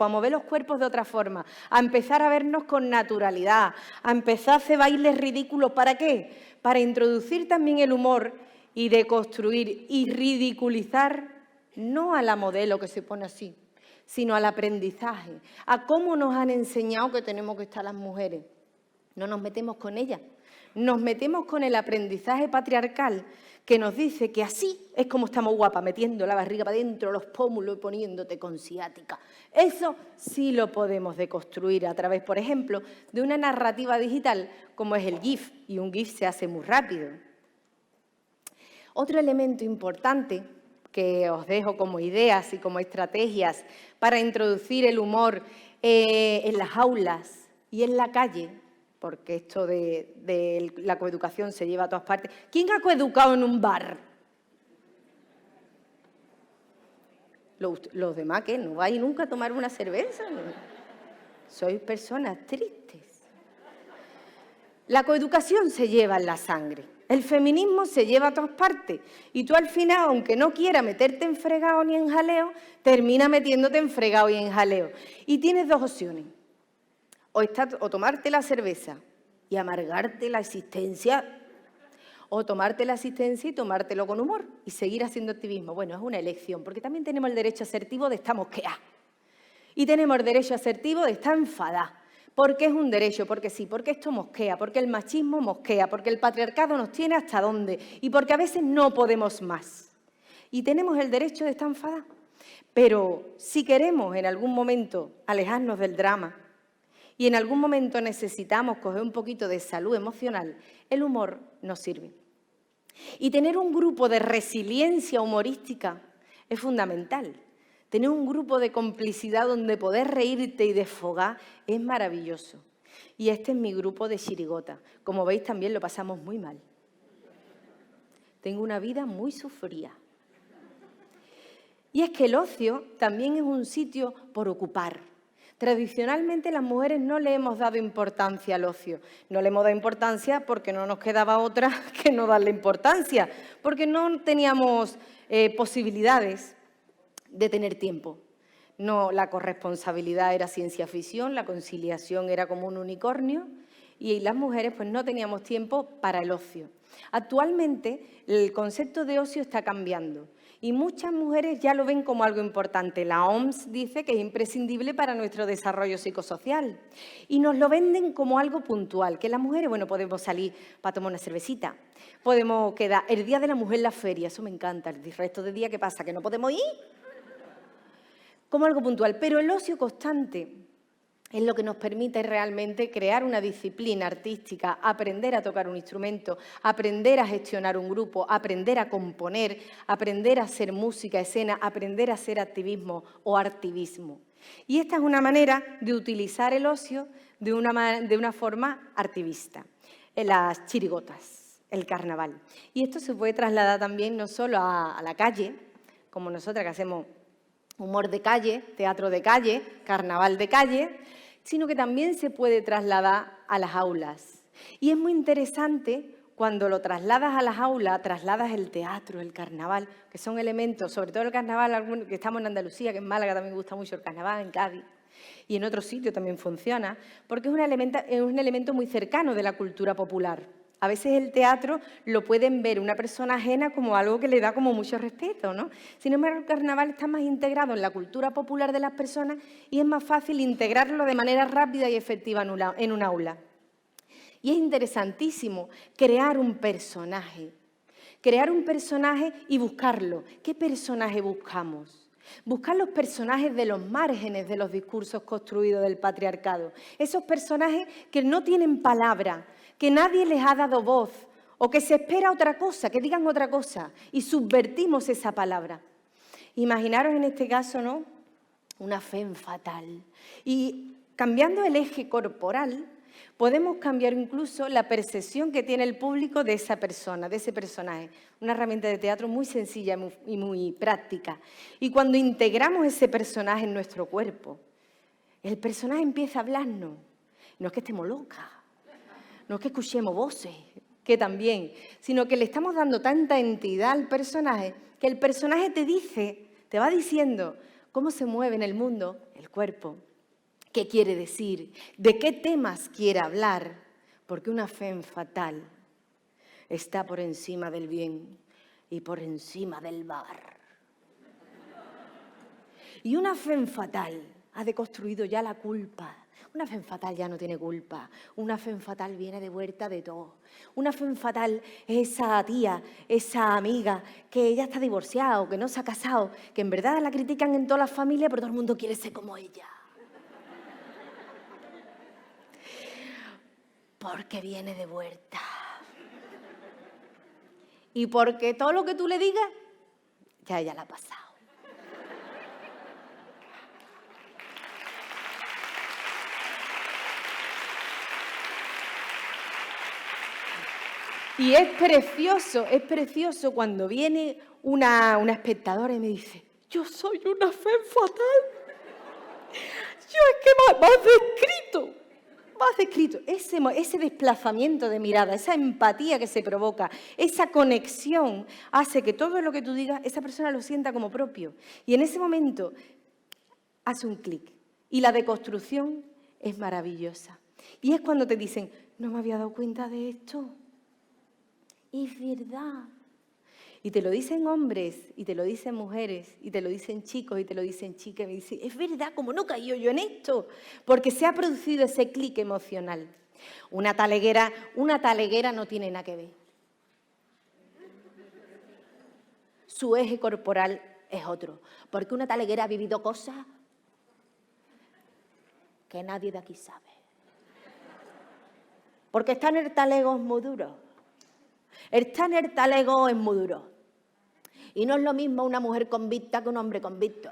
a mover los cuerpos de otra forma, a empezar a vernos con naturalidad, a empezar a hacer bailes ridículos. ¿Para qué? Para introducir también el humor y deconstruir y ridiculizar no a la modelo que se pone así, sino al aprendizaje, a cómo nos han enseñado que tenemos que estar las mujeres. No nos metemos con ellas, nos metemos con el aprendizaje patriarcal que nos dice que así es como estamos guapas, metiendo la barriga para adentro, los pómulos y poniéndote con ciática. Eso sí lo podemos deconstruir a través, por ejemplo, de una narrativa digital como es el GIF, y un GIF se hace muy rápido. Otro elemento importante que os dejo como ideas y como estrategias para introducir el humor en las aulas y en la calle, porque esto de la coeducación se lleva a todas partes. ¿Quién ha coeducado en un bar? Los demás, ¿qué? ¿No vais nunca a tomar una cerveza? ¿No? Sois personas tristes. La coeducación se lleva en la sangre. El feminismo se lleva a todas partes. Y tú al final, aunque no quieras meterte en fregado ni en jaleo, termina metiéndote en fregado y en jaleo. Y tienes dos opciones. O tomarte la cerveza y amargarte la existencia, o tomarte la existencia y tomártelo con humor y seguir haciendo activismo. Bueno, es una elección, porque también tenemos el derecho asertivo de estar mosqueadas. Y tenemos el derecho asertivo de estar enfadadas. Porque es un derecho, porque sí, porque esto mosquea, porque el machismo mosquea, porque el patriarcado nos tiene hasta dónde y porque a veces no podemos más. Y tenemos el derecho de estar enfadadas. Pero si queremos en algún momento alejarnos del drama, y en algún momento necesitamos coger un poquito de salud emocional, el humor nos sirve. Y tener un grupo de resiliencia humorística es fundamental. Tener un grupo de complicidad donde poder reírte y desfogar es maravilloso. Y este es mi grupo de chirigota. Como veis, también lo pasamos muy mal. Tengo una vida muy sufrida. Y es que el ocio también es un sitio por ocupar. Tradicionalmente las mujeres no le hemos dado importancia al ocio. No le hemos dado importancia porque no nos quedaba otra que no darle importancia, porque no teníamos posibilidades de tener tiempo. No, la corresponsabilidad era ciencia ficción, la conciliación era como un unicornio y las mujeres pues no teníamos tiempo para el ocio. Actualmente el concepto de ocio está cambiando. Y muchas mujeres ya lo ven como algo importante. La OMS dice que es imprescindible para nuestro desarrollo psicosocial. Y nos lo venden como algo puntual, que las mujeres, bueno, podemos salir para tomar una cervecita, podemos quedar el Día de la Mujer en la feria, eso me encanta. El resto del día, ¿qué pasa? ¿Que no podemos ir? como algo puntual. Pero el ocio constante es lo que nos permite realmente crear una disciplina artística, aprender a tocar un instrumento, aprender a gestionar un grupo, aprender a componer, aprender a hacer música, escena, aprender a hacer activismo o artivismo. Y esta es una manera de utilizar el ocio de una forma artivista. Las chirigotas, el carnaval. Y esto se puede trasladar también no solo a la calle, como nosotras que hacemos humor de calle, teatro de calle, carnaval de calle, sino que también se puede trasladar a las aulas. Y es muy interesante cuando lo trasladas a las aulas, trasladas el teatro, el carnaval, que son elementos, sobre todo el carnaval, que estamos en Andalucía, que en Málaga también me gusta mucho el carnaval, en Cádiz, y en otros sitios también funciona, porque es un elemento muy cercano de la cultura popular. A veces el teatro lo pueden ver una persona ajena como algo que le da como mucho respeto, ¿no? Sin embargo, el carnaval está más integrado en la cultura popular de las personas y es más fácil integrarlo de manera rápida y efectiva en un aula. Y es interesantísimo crear un personaje y buscarlo. ¿Qué personaje buscamos? Buscar los personajes de los márgenes de los discursos construidos del patriarcado. Esos personajes que no tienen palabra, que nadie les ha dado voz o que se espera otra cosa, que digan otra cosa y subvertimos esa palabra. Imaginaros en este caso, ¿no?, una femme fatal. Y cambiando el eje corporal, podemos cambiar incluso la percepción que tiene el público de esa persona, de ese personaje. Una herramienta de teatro muy sencilla y muy práctica. Y cuando integramos ese personaje en nuestro cuerpo, el personaje empieza a hablarnos. No es que estemos locas, no es que escuchemos voces, que también, sino que le estamos dando tanta entidad al personaje que el personaje te va diciendo cómo se mueve en el mundo el cuerpo, qué quiere decir, de qué temas quiere hablar, porque una femme fatal está por encima del bien y por encima del mal. Y una femme fatal ha deconstruido ya la culpa. Una femme fatal ya no tiene culpa. Una femme fatal viene de vuelta de todo. Una femme fatal es esa tía, esa amiga que ya está divorciada o que no se ha casado, que en verdad la critican en todas las familias, pero todo el mundo quiere ser como ella. Porque viene de vuelta. Y porque todo lo que tú le digas, ya ella la ha pasado. Y es precioso cuando viene una espectadora y me dice: yo soy una femme fatal. Yo es que me has descrito ese desplazamiento de mirada, esa empatía que se provoca, esa conexión hace que todo lo que tú digas, esa persona lo sienta como propio. Y en ese momento hace un clic. Y la deconstrucción es maravillosa. Y es cuando te dicen: no me había dado cuenta de esto. Es verdad. Y te lo dicen hombres, y te lo dicen mujeres, y te lo dicen chicos, y te lo dicen chicas. Y me dicen: es verdad, como no caí yo en esto, porque se ha producido ese clic emocional. Una taleguera no tiene nada que ver. Su eje corporal es otro, porque una taleguera ha vivido cosas que nadie de aquí sabe. Porque estar en el talego es muy duro. Estar en el talego es muy duro. Y no es lo mismo una mujer convicta que un hombre convicto.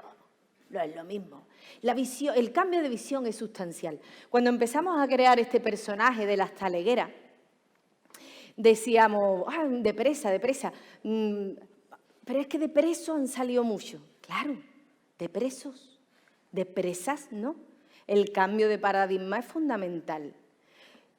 No es lo mismo. El cambio de visión es sustancial. Cuando empezamos a crear este personaje de las talegueras, decíamos: de presa. Pero es que de presos han salido muchos. Claro, de presos, de presas, ¿no? El cambio de paradigma es fundamental.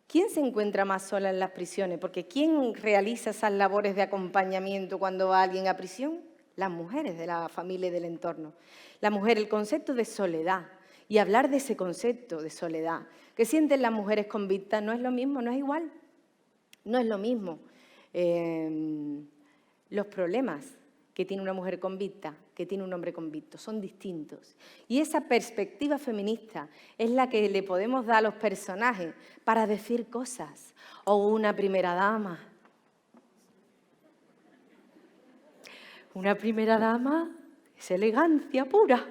¿Quién se encuentra más sola en las prisiones? Porque ¿quién realiza esas labores de acompañamiento cuando va alguien a prisión? Las mujeres de la familia y del entorno. La mujer, el concepto de soledad. Y hablar de ese concepto de soledad. ¿Qué sienten las mujeres convictas? No es lo mismo, no es igual. No es lo mismo. Los problemas que tiene una mujer convicta, que tiene un hombre convicto, son distintos. Y esa perspectiva feminista es la que le podemos dar a los personajes para decir cosas. O una primera dama. Una primera dama es elegancia pura.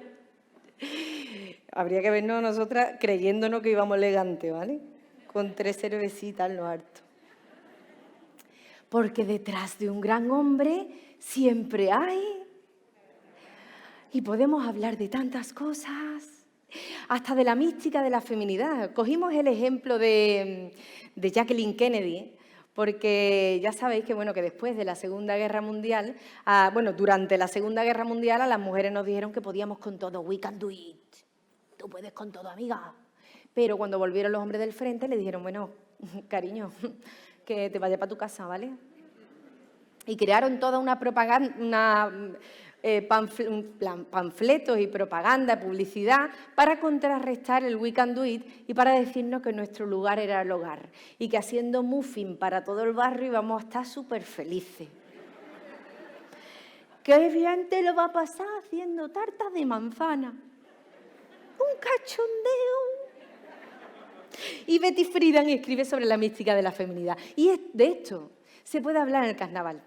Habría que vernos nosotras creyéndonos que íbamos elegantes, ¿vale? Con 3 cervecitas en lo alto. Porque detrás de un gran hombre siempre hay... Y podemos hablar de tantas cosas, hasta de la mística de la feminidad. Cogimos el ejemplo de Jacqueline Kennedy, porque ya sabéis que, bueno, que después de la Segunda Guerra Mundial, durante la Segunda Guerra Mundial a las mujeres nos dijeron que podíamos con todo, we can do it, tú puedes con todo, amiga. Pero cuando volvieron los hombres del frente le dijeron, bueno, cariño, que te vayas para tu casa, ¿vale? Y crearon toda una propaganda, panfletos y propaganda, publicidad, para contrarrestar el We Can Do It y para decirnos que nuestro lugar era el hogar y que haciendo muffin para todo el barrio íbamos a estar súper felices. ¡Qué bien te lo va a pasar haciendo tartas de manzana! ¡Un cachondeo! Y Betty Friedan escribe sobre la mística de la feminidad. Y de esto se puede hablar en el carnaval.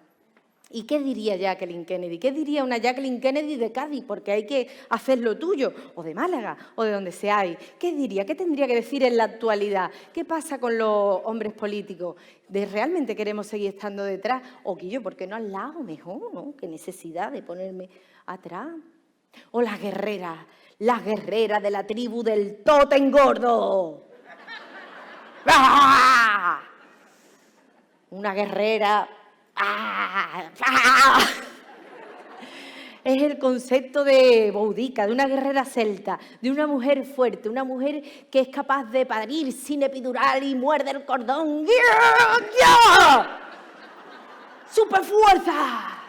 ¿Y qué diría Jacqueline Kennedy? ¿Qué diría una Jacqueline Kennedy de Cádiz? Porque hay que hacer lo tuyo, o de Málaga, o de donde seáis. ¿Qué diría? ¿Qué tendría que decir en la actualidad? ¿Qué pasa con los hombres políticos? ¿Realmente queremos seguir estando detrás? O que yo, ¿por qué no al lado? Mejor, ¿no? ¿Qué necesidad de ponerme atrás? O las guerreras de la tribu del Tótem Gordo. ¡Ah! Una guerrera... ¡Ah! ¡Ah! Es el concepto de Boudica, de una guerrera celta, de una mujer fuerte, una mujer que es capaz de parir sin epidural y muerde el cordón. ¡Ya! ¡Superfuerza!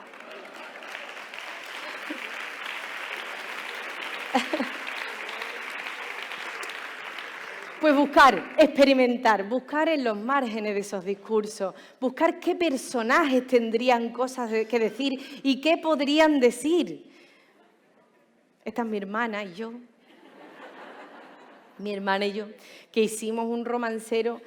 Pues buscar, experimentar, buscar en los márgenes de esos discursos, buscar qué personajes tendrían cosas que decir y qué podrían decir. Esta es mi hermana y yo, que hicimos un romancero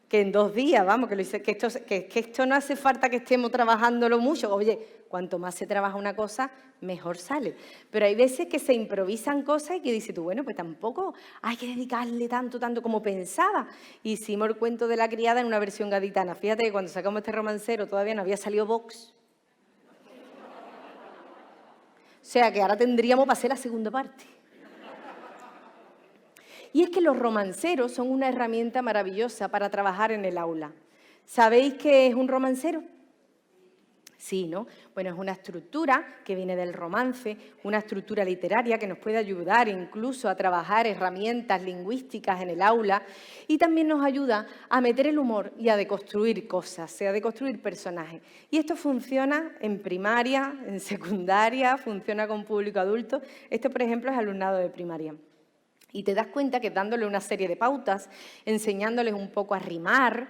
que en 2 días, vamos, que esto no hace falta que estemos trabajándolo mucho. Oye, cuanto más se trabaja una cosa, mejor sale. Pero hay veces que se improvisan cosas y que dices tú, bueno, pues tampoco hay que dedicarle tanto como pensaba. Hicimos el cuento de la criada en una versión gaditana. Fíjate que cuando sacamos este romancero todavía no había salido Vox. O sea que ahora tendríamos para hacer la segunda parte. Y es que los romanceros son una herramienta maravillosa para trabajar en el aula. ¿Sabéis qué es un romancero? Sí, ¿no? Bueno, es una estructura que viene del romance, una estructura literaria que nos puede ayudar incluso a trabajar herramientas lingüísticas en el aula y también nos ayuda a meter el humor y a deconstruir cosas, a deconstruir personajes. Y esto funciona en primaria, en secundaria, funciona con público adulto. Esto, por ejemplo, es alumnado de primaria. Y te das cuenta que dándole una serie de pautas, enseñándoles un poco a rimar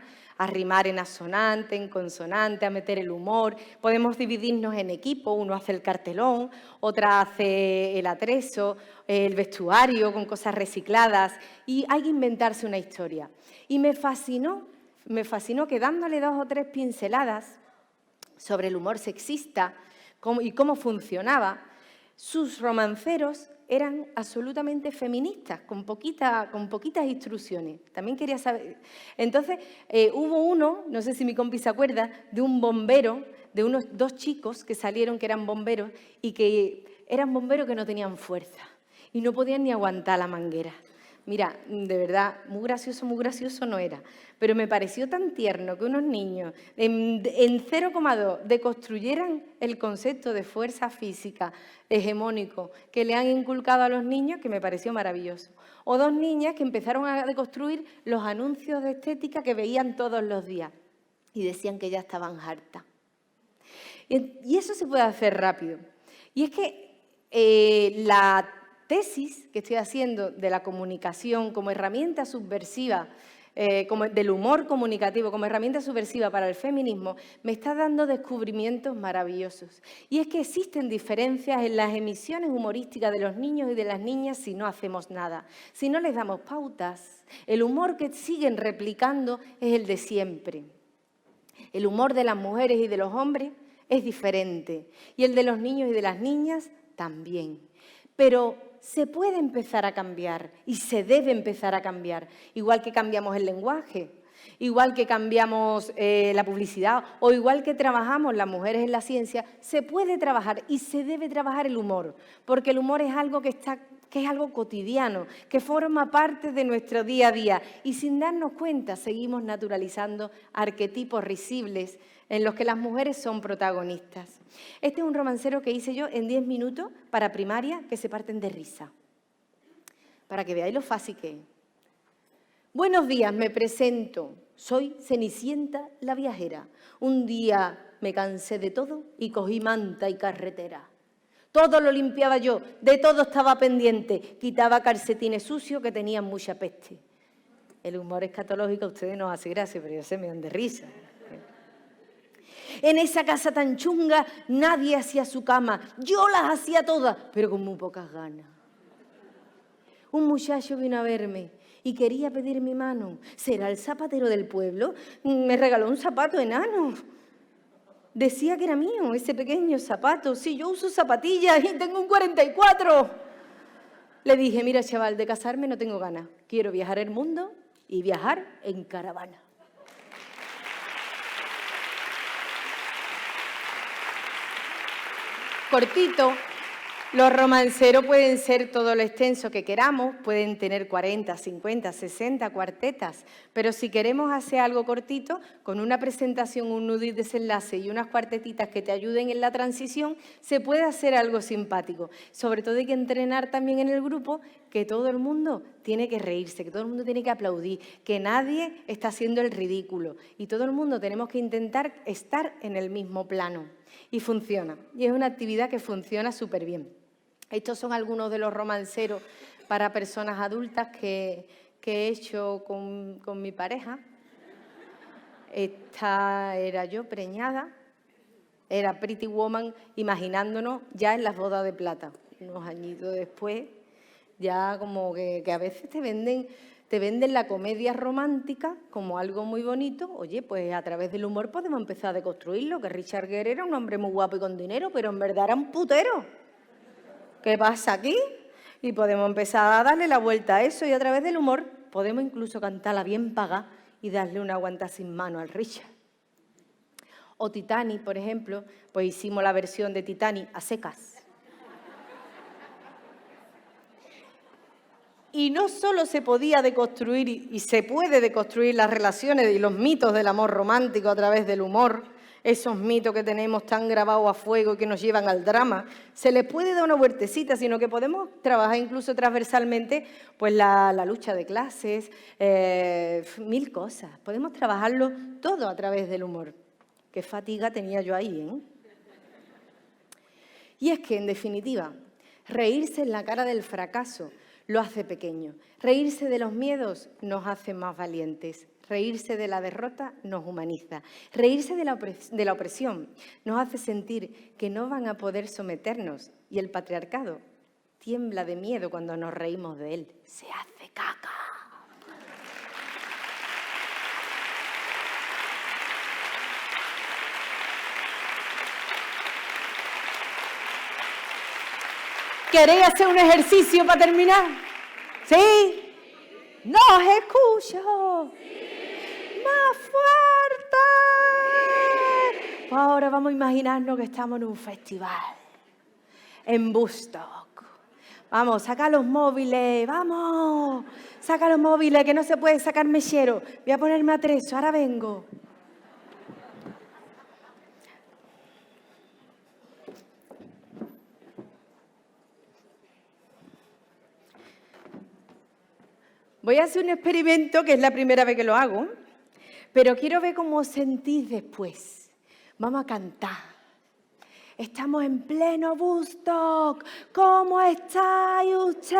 en asonante, en consonante, a meter el humor. Podemos dividirnos en equipo, uno hace el cartelón, otra hace el atrezo, el vestuario con cosas recicladas y hay que inventarse una historia. Y me fascinó que dándole 2 o 3 pinceladas sobre el humor sexista y cómo funcionaba, sus romanceros eran absolutamente feministas, con poquitas instrucciones. También quería saber... Entonces, hubo uno, no sé si mi compi se acuerda, de un bombero, de unos 2 chicos que salieron que eran bomberos y que eran bomberos que no tenían fuerza y no podían ni aguantar la manguera. Mira, de verdad, muy gracioso no era, pero me pareció tan tierno que unos niños en 0,2 deconstruyeran el concepto de fuerza física hegemónico que le han inculcado a los niños, que me pareció maravilloso. O 2 niñas que empezaron a deconstruir los anuncios de estética que veían todos los días y decían que ya estaban hartas. Y eso se puede hacer rápido. Y es que la tesis que estoy haciendo de la comunicación como herramienta subversiva, del humor comunicativo como herramienta subversiva para el feminismo, me está dando descubrimientos maravillosos. Y es que existen diferencias en las emisiones humorísticas de los niños y de las niñas si no hacemos nada, si no les damos pautas. El humor que siguen replicando es el de siempre. El humor de las mujeres y de los hombres es diferente y el de los niños y de las niñas también. Pero se puede empezar a cambiar y se debe empezar a cambiar, igual que cambiamos el lenguaje, igual que cambiamos la publicidad o igual que trabajamos las mujeres en la ciencia, se puede trabajar y se debe trabajar el humor, porque el humor es algo que es algo cotidiano, que forma parte de nuestro día a día y sin darnos cuenta seguimos naturalizando arquetipos risibles en los que las mujeres son protagonistas. Este es un romancero que hice yo en 10 minutos para primaria que se parten de risa, para que veáis lo fácil que es. Buenos días, me presento. Soy Cenicienta la viajera. Un día me cansé de todo y cogí manta y carretera. Todo lo limpiaba yo, de todo estaba pendiente. Quitaba calcetines sucios que tenían mucha peste. El humor escatológico a ustedes no hace gracia, pero yo sé, me dan de risa. En esa casa tan chunga nadie hacía su cama. Yo las hacía todas, pero con muy pocas ganas. Un muchacho vino a verme y quería pedir mi mano. ¿Será el zapatero del pueblo? Me regaló un zapato enano. Decía que era mío, ese pequeño zapato. Sí, yo uso zapatillas y tengo un 44. Le dije, mira, chaval, de casarme no tengo ganas. Quiero viajar el mundo y viajar en caravana. Cortito. Los romanceros pueden ser todo lo extenso que queramos, pueden tener 40, 50, 60 cuartetas, pero si queremos hacer algo cortito, con una presentación, un nudo y desenlace y unas cuartetitas que te ayuden en la transición, se puede hacer algo simpático. Sobre todo hay que entrenar también en el grupo que todo el mundo tiene que reírse, que todo el mundo tiene que aplaudir, que nadie está haciendo el ridículo y todo el mundo tenemos que intentar estar en el mismo plano. Y funciona, y es una actividad que funciona súper bien. Estos son algunos de los romanceros para personas adultas que he hecho con mi pareja. Esta era yo preñada, era Pretty Woman, imaginándonos ya en las bodas de plata. Unos añitos después, ya como que a veces te venden la comedia romántica como algo muy bonito. Oye, pues a través del humor podemos empezar a deconstruirlo, que Richard Gere era un hombre muy guapo y con dinero, pero en verdad era un putero. ¿Qué pasa aquí? Y podemos empezar a darle la vuelta a eso y a través del humor podemos incluso cantarla bien paga y darle una aguanta sin mano al Richard. O Titanic, por ejemplo, pues hicimos la versión de Titanic a secas. Y no solo se podía deconstruir y se puede deconstruir las relaciones y los mitos del amor romántico a través del humor, esos mitos que tenemos tan grabados a fuego y que nos llevan al drama, se les puede dar una vueltecita, sino que podemos trabajar incluso transversalmente pues la lucha de clases, mil cosas. Podemos trabajarlo todo a través del humor. Qué fatiga tenía yo ahí, ¿eh? Y es que, en definitiva, reírse en la cara del fracaso lo hace pequeño. Reírse de los miedos nos hace más valientes. Reírse de la derrota nos humaniza. Reírse de la opresión nos hace sentir que no van a poder someternos. Y el patriarcado tiembla de miedo cuando nos reímos de él. Se hace caca. ¿Queréis hacer un ejercicio para terminar? ¿Sí? ¡No os escucho! ¡Más fuerte! Pues ahora vamos a imaginarnos que estamos en un festival, en Woodstock. Vamos, saca los móviles, vamos. Saca los móviles, que no se puede sacar mechero. Voy a ponerme atrezo, ahora vengo. Voy a hacer un experimento que es la primera vez que lo hago, pero quiero ver cómo os sentís después. Vamos a cantar. Estamos en pleno Woodstock. ¿Cómo estáis ustedes?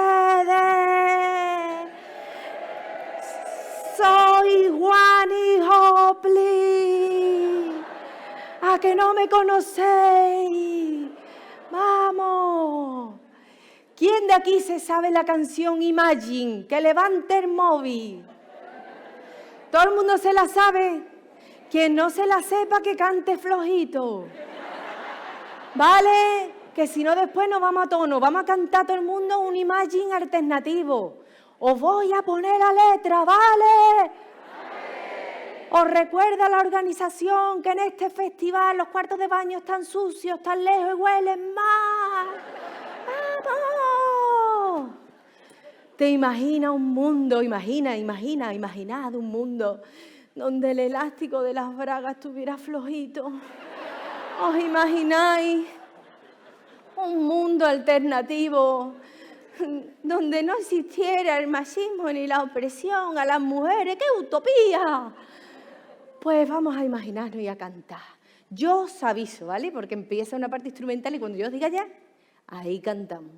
Soy Juani Hopley. ¿A que no me conocéis? ¡Vamos! ¿Quién de aquí se sabe la canción Imagine? Que levante el móvil. ¿Todo el mundo se la sabe? Quien no se la sepa, que cante flojito. ¿Vale? que si no después nos vamos a tono. Vamos a cantar todo el mundo un Imagine alternativo. Os voy a poner la letra, ¿vale? Os recuerda la organización que en este festival los cuartos de baño están sucios, están lejos y huelen mal. ¡Vamos! Te imaginas un mundo, imaginad un mundo donde el elástico de las bragas estuviera flojito. ¿Os imagináis un mundo alternativo donde no existiera el machismo ni la opresión a las mujeres? ¡Qué utopía! Pues vamos a imaginarnos y a cantar. Yo os aviso, ¿vale? Porque empieza una parte instrumental y cuando yo os diga ya, ahí cantamos.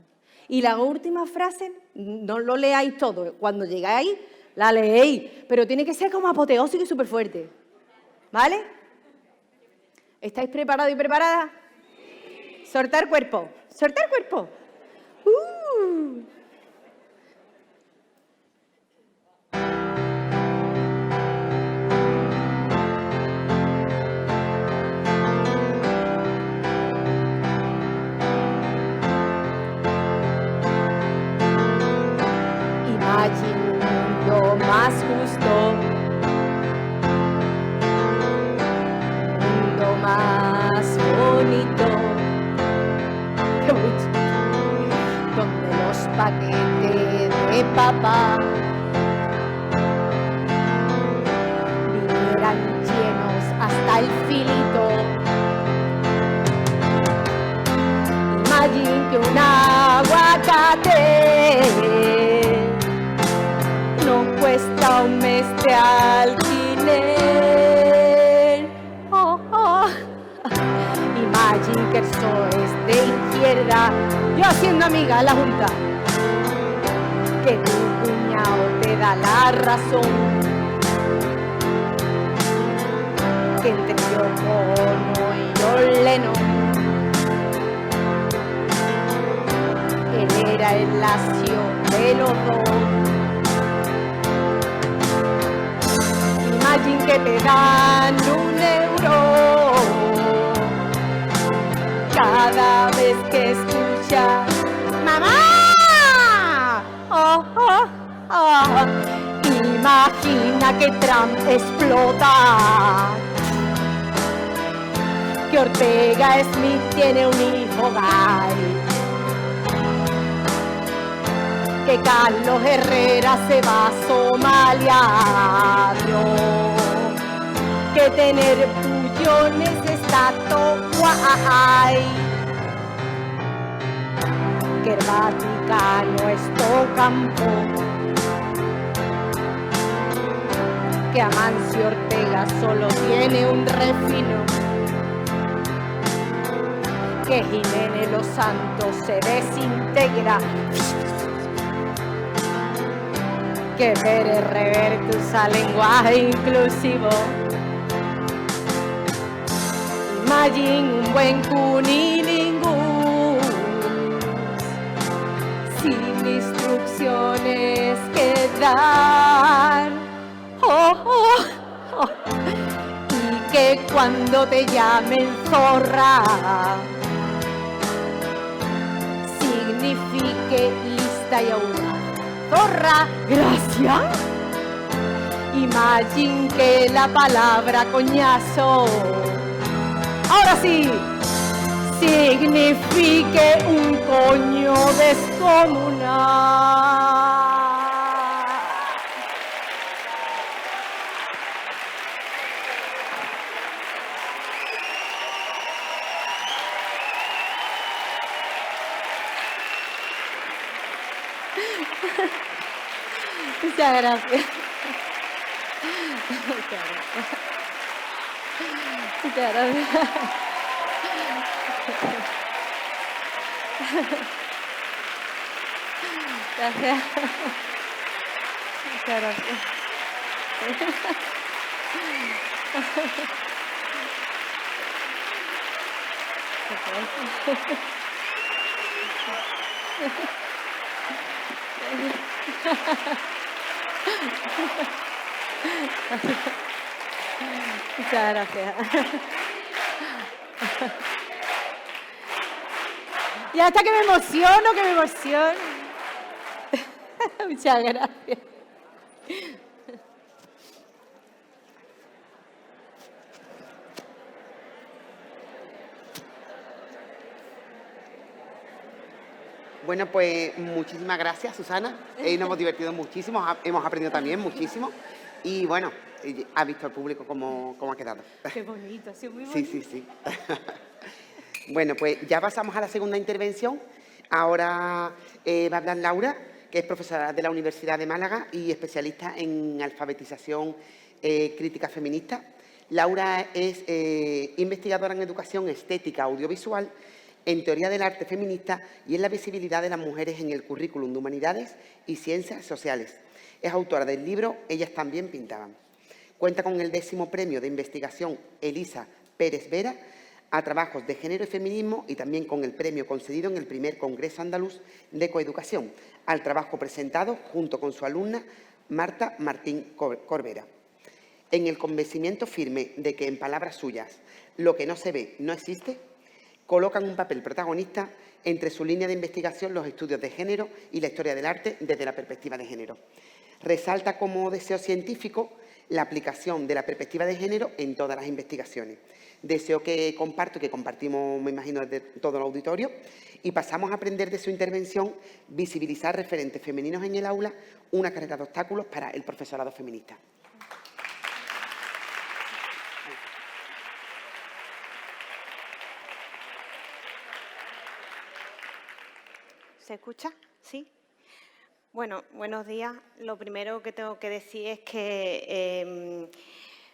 Y la última frase, no lo leáis todo. Cuando llegáis, la leéis. Pero tiene que ser como apoteósico y súper fuerte. ¿Vale? ¿Estáis preparados y preparadas? Sí. Soltar cuerpo. Soltar cuerpo. Imagine un mundo más justo, un mundo más bonito, qué bonito, donde los paquetes de papá vinieran llenos hasta el filito. Imagine que un aguacate no cuesta un mes de alquiler. Oh, oh. Imagine que el PSOE es de izquierda, yo siendo amiga de la Junta, que tu cuñado te da la razón, que entre Yoko Ono y John Lennon él era el lacio de los dos. Imagine que te dan €1 cada vez que escuchas ¡Mamá! Oh, oh, oh. Imagina que Trump explota, que Ortega Smith tiene un hijo gay, que Carlos Herrera se va a Somalia, Dios, que tener pullones está todo guay, que el Vaticano es todo campo, que Amancio Ortega solo tiene un refino, que Jiménez Los Santos se desintegra, que Pérez Reverte usa lenguaje inclusivo. Imagine un buen cunilingus sin instrucciones que dar. Oh, oh, oh. Y que cuando te llamen zorra signifique lista y audaz. Zorra, gracias. Imagine que la palabra coñazo, ahora sí, signifique un coño descomunal. Muchas gracias. Muchas gracias. Muchas gracias. Gracias. Muchas gracias. Muchas gracias. Ya hasta que me emociono, que me emociono. Muchas gracias. Bueno, pues muchísimas gracias, Susana. Nos hemos divertido muchísimo, hemos aprendido también muchísimo. Y bueno, ha visto el público cómo ha quedado. Qué bonito, ha sido muy bonito. Sí, sí, sí. Bueno, pues ya pasamos a la segunda intervención. Ahora va a hablar Laura, que es profesora de la Universidad de Málaga y especialista en alfabetización crítica feminista. Laura es investigadora en educación estética audiovisual, en teoría del arte feminista y en la visibilidad de las mujeres en el currículum de humanidades y ciencias sociales. Es autora del libro Ellas también pintaban. Cuenta con el 10º premio de investigación Elisa Pérez Vera a trabajos de género y feminismo y también con el premio concedido en el primer Congreso Andaluz de Coeducación al trabajo presentado junto con su alumna Marta Martín Corbera. En el convencimiento firme de que, en palabras suyas, lo que no se ve no existe, colocan un papel protagonista entre su línea de investigación los estudios de género y la historia del arte desde la perspectiva de género. Resalta como deseo científico la aplicación de la perspectiva de género en todas las investigaciones. Deseo que comparto y que compartimos, me imagino, desde todo el auditorio. Y pasamos a aprender de su intervención visibilizar referentes femeninos en el aula, una carrera de obstáculos para el profesorado feminista. ¿Se escucha? ¿Sí? Bueno, buenos días. Lo primero que tengo que decir es que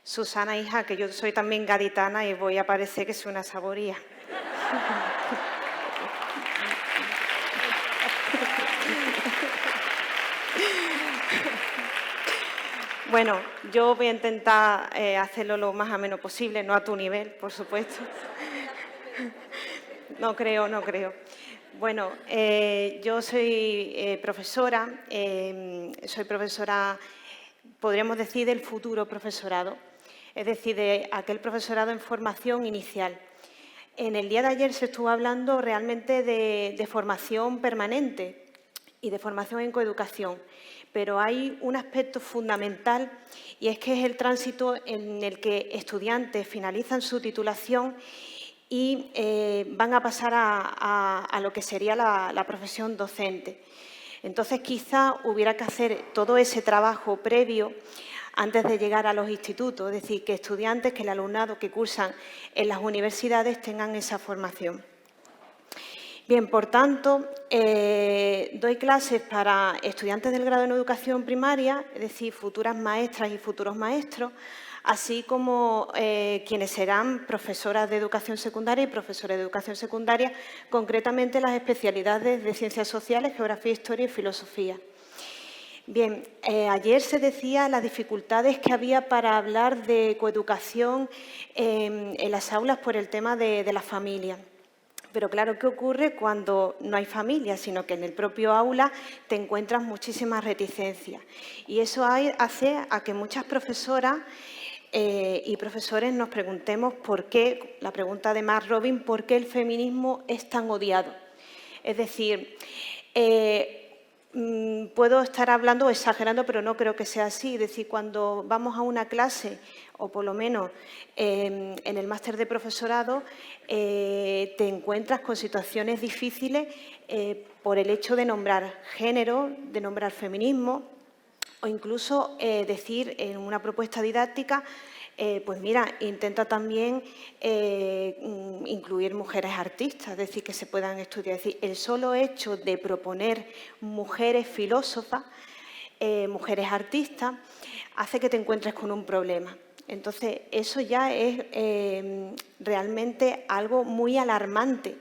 Susana, hija, que yo soy también gaditana y voy a parecer que soy una saboría. Bueno, yo voy a intentar hacerlo lo más ameno posible, no a tu nivel, por supuesto. No creo. Bueno, yo soy profesora, podríamos decir, del futuro profesorado, es decir, de aquel profesorado en formación inicial. En el día de ayer se estuvo hablando realmente de formación permanente y de formación en coeducación, pero hay un aspecto fundamental y es que es el tránsito en el que estudiantes finalizan su titulación y van a pasar a lo que sería la profesión docente. Entonces, quizá hubiera que hacer todo ese trabajo previo antes de llegar a los institutos, es decir, que estudiantes, que el alumnado que cursan en las universidades tengan esa formación. Bien, por tanto, doy clases para estudiantes del grado en educación primaria, es decir, futuras maestras y futuros maestros, así como quienes serán profesoras de educación secundaria y profesores de educación secundaria, concretamente las especialidades de Ciencias Sociales, Geografía, Historia y Filosofía. Bien, ayer se decía las dificultades que había para hablar de coeducación en las aulas por el tema de la familia. Pero claro, ¿qué ocurre cuando no hay familia, sino que en el propio aula te encuentras muchísimas reticencias? Y eso hace a que muchas profesoras y profesores nos preguntemos por qué, la pregunta de Mark Robin, ¿por qué el feminismo es tan odiado? Es decir, puedo estar hablando o exagerando, pero no creo que sea así. Es decir, cuando vamos a una clase, o por lo menos en el máster de profesorado, te encuentras con situaciones difíciles por el hecho de nombrar género, de nombrar feminismo, o incluso decir en una propuesta didáctica, pues mira, intenta también incluir mujeres artistas, es decir, que se puedan estudiar. Es decir, el solo hecho de proponer mujeres filósofas, mujeres artistas, hace que te encuentres con un problema. Entonces, eso ya es realmente algo muy alarmante,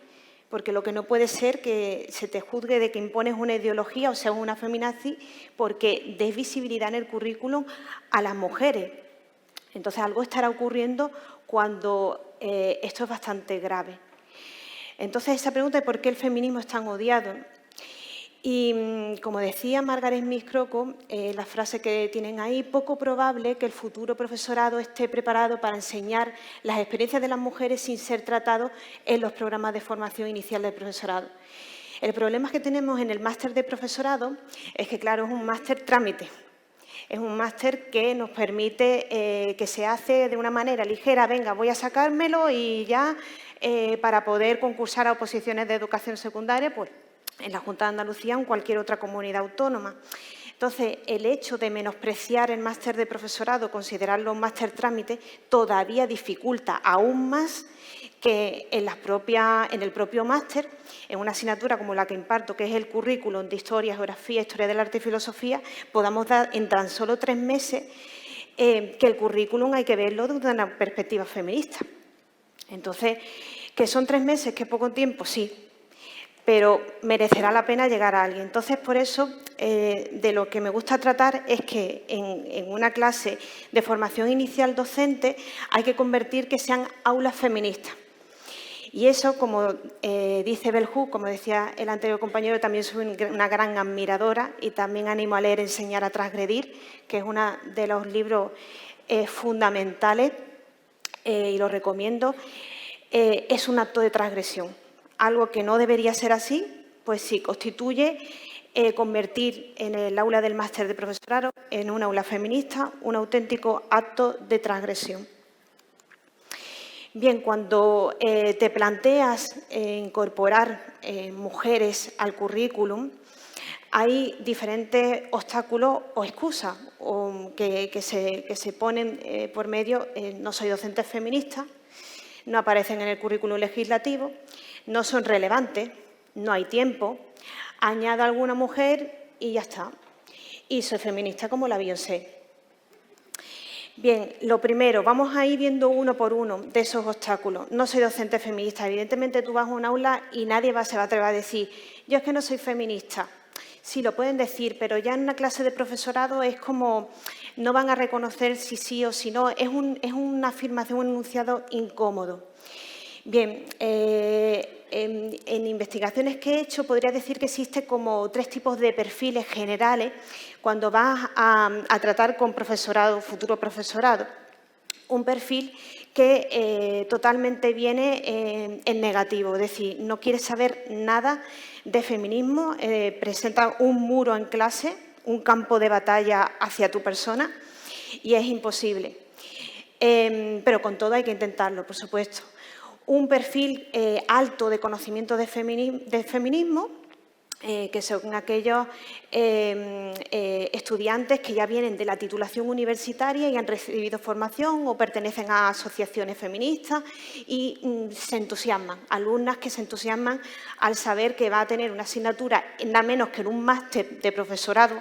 porque lo que no puede ser que se te juzgue de que impones una ideología o seas una feminazi porque des visibilidad en el currículum a las mujeres. Entonces, algo estará ocurriendo cuando esto es bastante grave. Entonces, esa pregunta de por qué el feminismo es tan odiado. Y como decía Margaret Smith Croco, la frase que tienen ahí, poco probable que el futuro profesorado esté preparado para enseñar las experiencias de las mujeres sin ser tratado en los programas de formación inicial del profesorado. El problema que tenemos en el máster de profesorado es que, claro, es un máster trámite. Es un máster que nos permite, que se hace de una manera ligera, venga, voy a sacármelo y ya para poder concursar a oposiciones de educación secundaria, pues en la Junta de Andalucía o en cualquier otra comunidad autónoma. Entonces, el hecho de menospreciar el máster de profesorado, considerarlo un máster trámite, todavía dificulta aún más que en el propio máster, en una asignatura como la que imparto, que es el currículum de Historia, Geografía, Historia del Arte y Filosofía, podamos dar en tan solo 3 meses que el currículum hay que verlo desde una perspectiva feminista. Entonces, ¿que son 3 meses? ¿Que poco tiempo? Sí, pero merecerá la pena llegar a alguien. Entonces, por eso, de lo que me gusta tratar es que en una clase de formación inicial docente hay que convertir que sean aulas feministas. Y eso, como dice Bell Hooks, como decía el anterior compañero, también soy una gran admiradora y también animo a leer Enseñar a transgredir, que es uno de los libros fundamentales y lo recomiendo. Es un acto de transgresión. Algo que no debería ser así, pues sí, constituye convertir en el aula del máster de profesorado en un aula feminista un auténtico acto de transgresión. Bien, cuando te planteas incorporar mujeres al currículum, hay diferentes obstáculos o excusas que se ponen por medio. No soy docente feminista, no aparecen en el currículum legislativo, no son relevantes, no hay tiempo, añado a alguna mujer y ya está. Y soy feminista como la Beyoncé. Bien, lo primero, vamos a ir viendo uno por uno de esos obstáculos. No soy docente feminista. Evidentemente, tú vas a un aula y nadie se va a atrever a decir, yo es que no soy feminista. Sí, lo pueden decir, pero ya en una clase de profesorado es como, no van a reconocer si sí o si no. Es una afirmación, un enunciado incómodo. Bien, en investigaciones que he hecho podría decir que existe como 3 tipos de perfiles generales cuando vas a tratar con profesorado, futuro profesorado. Un perfil que totalmente viene en negativo, es decir, no quiere saber nada de feminismo, presenta un muro en clase, un campo de batalla hacia tu persona y es imposible. Pero con todo hay que intentarlo, por supuesto. Un perfil alto de conocimiento de feminismo, que son aquellos estudiantes que ya vienen de la titulación universitaria y han recibido formación o pertenecen a asociaciones feministas y se entusiasman, alumnas que se entusiasman al saber que va a tener una asignatura, nada menos que en un máster de profesorado,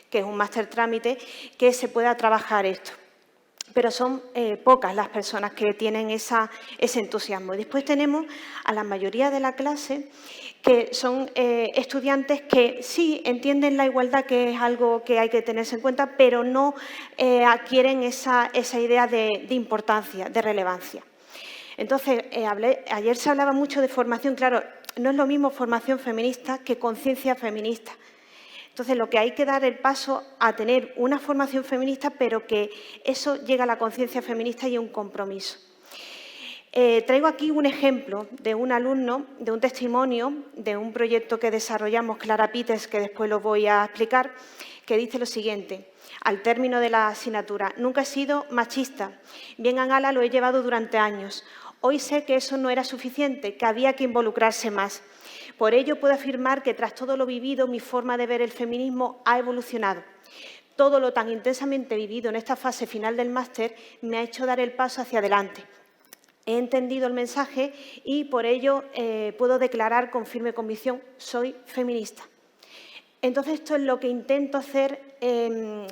que es un máster trámite, que se pueda trabajar esto. Pero son pocas las personas que tienen ese entusiasmo. Después tenemos a la mayoría de la clase que son estudiantes que sí entienden la igualdad, que es algo que hay que tenerse en cuenta, pero no adquieren esa idea de importancia, de relevancia. Entonces, ayer se hablaba mucho de formación. Claro, no es lo mismo formación feminista que conciencia feminista. Entonces, lo que hay que dar el paso a tener una formación feminista, pero que eso llegue a la conciencia feminista y un compromiso. Traigo aquí un ejemplo de un alumno, de un testimonio, de un proyecto que desarrollamos, Clara Pites, que después lo voy a explicar, que dice lo siguiente, al término de la asignatura: nunca he sido machista, bien a gala lo he llevado durante años. Hoy sé que eso no era suficiente, que había que involucrarse más. Por ello, puedo afirmar que tras todo lo vivido, mi forma de ver el feminismo ha evolucionado. Todo lo tan intensamente vivido en esta fase final del máster me ha hecho dar el paso hacia adelante. He entendido el mensaje y por ello puedo declarar con firme convicción: soy feminista. Entonces, esto es lo que intento hacer en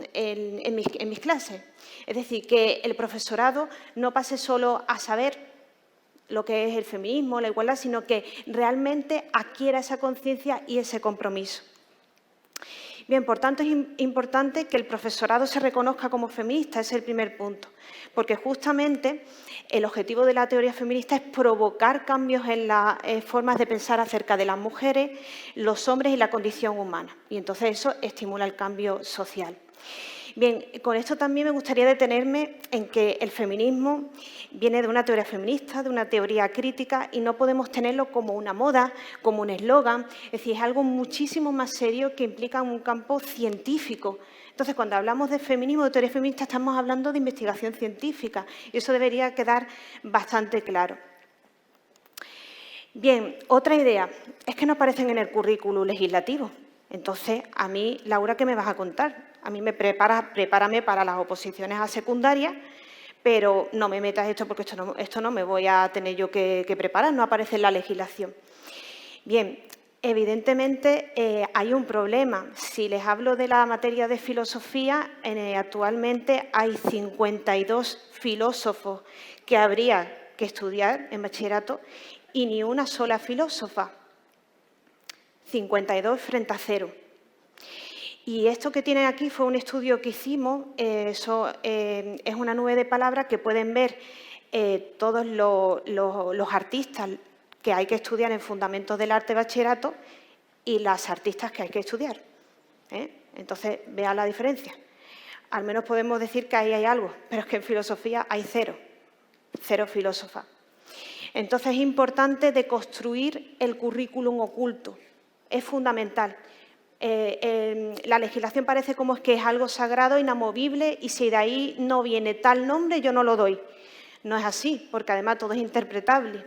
mis clases. Es decir, que el profesorado no pase solo a saber lo que es el feminismo, la igualdad, sino que realmente adquiera esa conciencia y ese compromiso. Bien, por tanto, es importante que el profesorado se reconozca como feminista, ese es el primer punto, porque justamente el objetivo de la teoría feminista es provocar cambios en las formas de pensar acerca de las mujeres, los hombres y la condición humana. Y entonces eso estimula el cambio social. Bien, con esto también me gustaría detenerme en que el feminismo viene de una teoría feminista, de una teoría crítica, y no podemos tenerlo como una moda, como un eslogan. Es decir, es algo muchísimo más serio que implica un campo científico. Entonces, cuando hablamos de feminismo, de teoría feminista, estamos hablando de investigación científica, y eso debería quedar bastante claro. Bien, otra idea es que no aparecen en el currículum legislativo. Entonces, a mí, Laura, ¿qué me vas a contar? A mí prepárame para las oposiciones a secundaria, pero no me metas esto porque esto no me voy a tener yo que preparar, no aparece en la legislación. Bien, evidentemente hay un problema. Si les hablo de la materia de filosofía, actualmente hay 52 filósofos que habría que estudiar en bachillerato y ni una sola filósofa. 52 frente a 0. Y esto que tienen aquí fue un estudio que hicimos, es una nube de palabras que pueden ver todos los artistas que hay que estudiar en Fundamentos del Arte Bachillerato y las artistas que hay que estudiar. Entonces, vean la diferencia. Al menos podemos decir que ahí hay algo, pero es que en filosofía hay 0 filósofas. Entonces, es importante deconstruir el currículum oculto. Es fundamental. La legislación parece como que es algo sagrado, inamovible, y si de ahí no viene tal nombre, yo no lo doy. No es así, porque además todo es interpretable.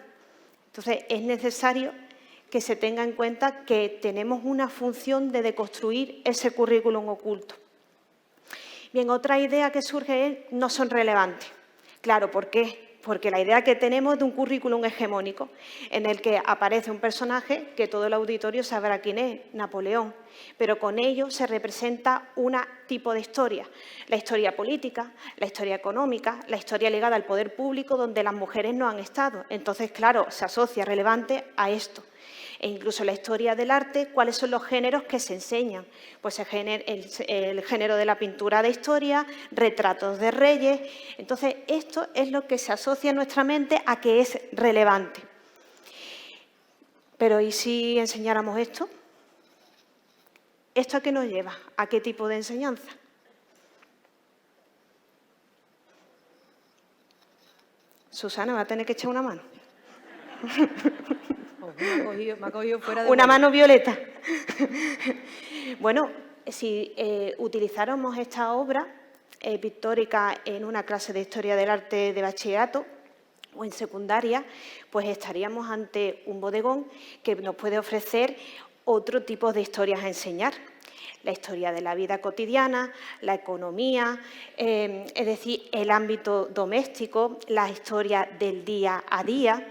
Entonces, es necesario que se tenga en cuenta que tenemos una función de deconstruir ese currículum oculto. Bien, otra idea que surge es no son relevantes. Claro, ¿por qué? Porque la idea que tenemos es de un currículum hegemónico en el que aparece un personaje que todo el auditorio sabrá quién es, Napoleón, pero con ello se representa un tipo de historia, la historia política, la historia económica, la historia ligada al poder público donde las mujeres no han estado. Entonces, claro, se asocia relevante a esto. E incluso en la historia del arte, ¿cuáles son los géneros que se enseñan? Pues el género de la pintura de historia, retratos de reyes. Entonces, esto es lo que se asocia en nuestra mente a que es relevante. Pero ¿y si enseñáramos esto? ¿Esto a qué nos lleva? ¿A qué tipo de enseñanza? Susana, ¿va a tener que echar una mano? Me ha cogido fuera de una mano violeta. Bueno, si utilizáramos esta obra pictórica en una clase de historia del arte de bachillerato o en secundaria, pues estaríamos ante un bodegón que nos puede ofrecer otro tipo de historias a enseñar. La historia de la vida cotidiana, la economía, es decir, el ámbito doméstico, la historia del día a día.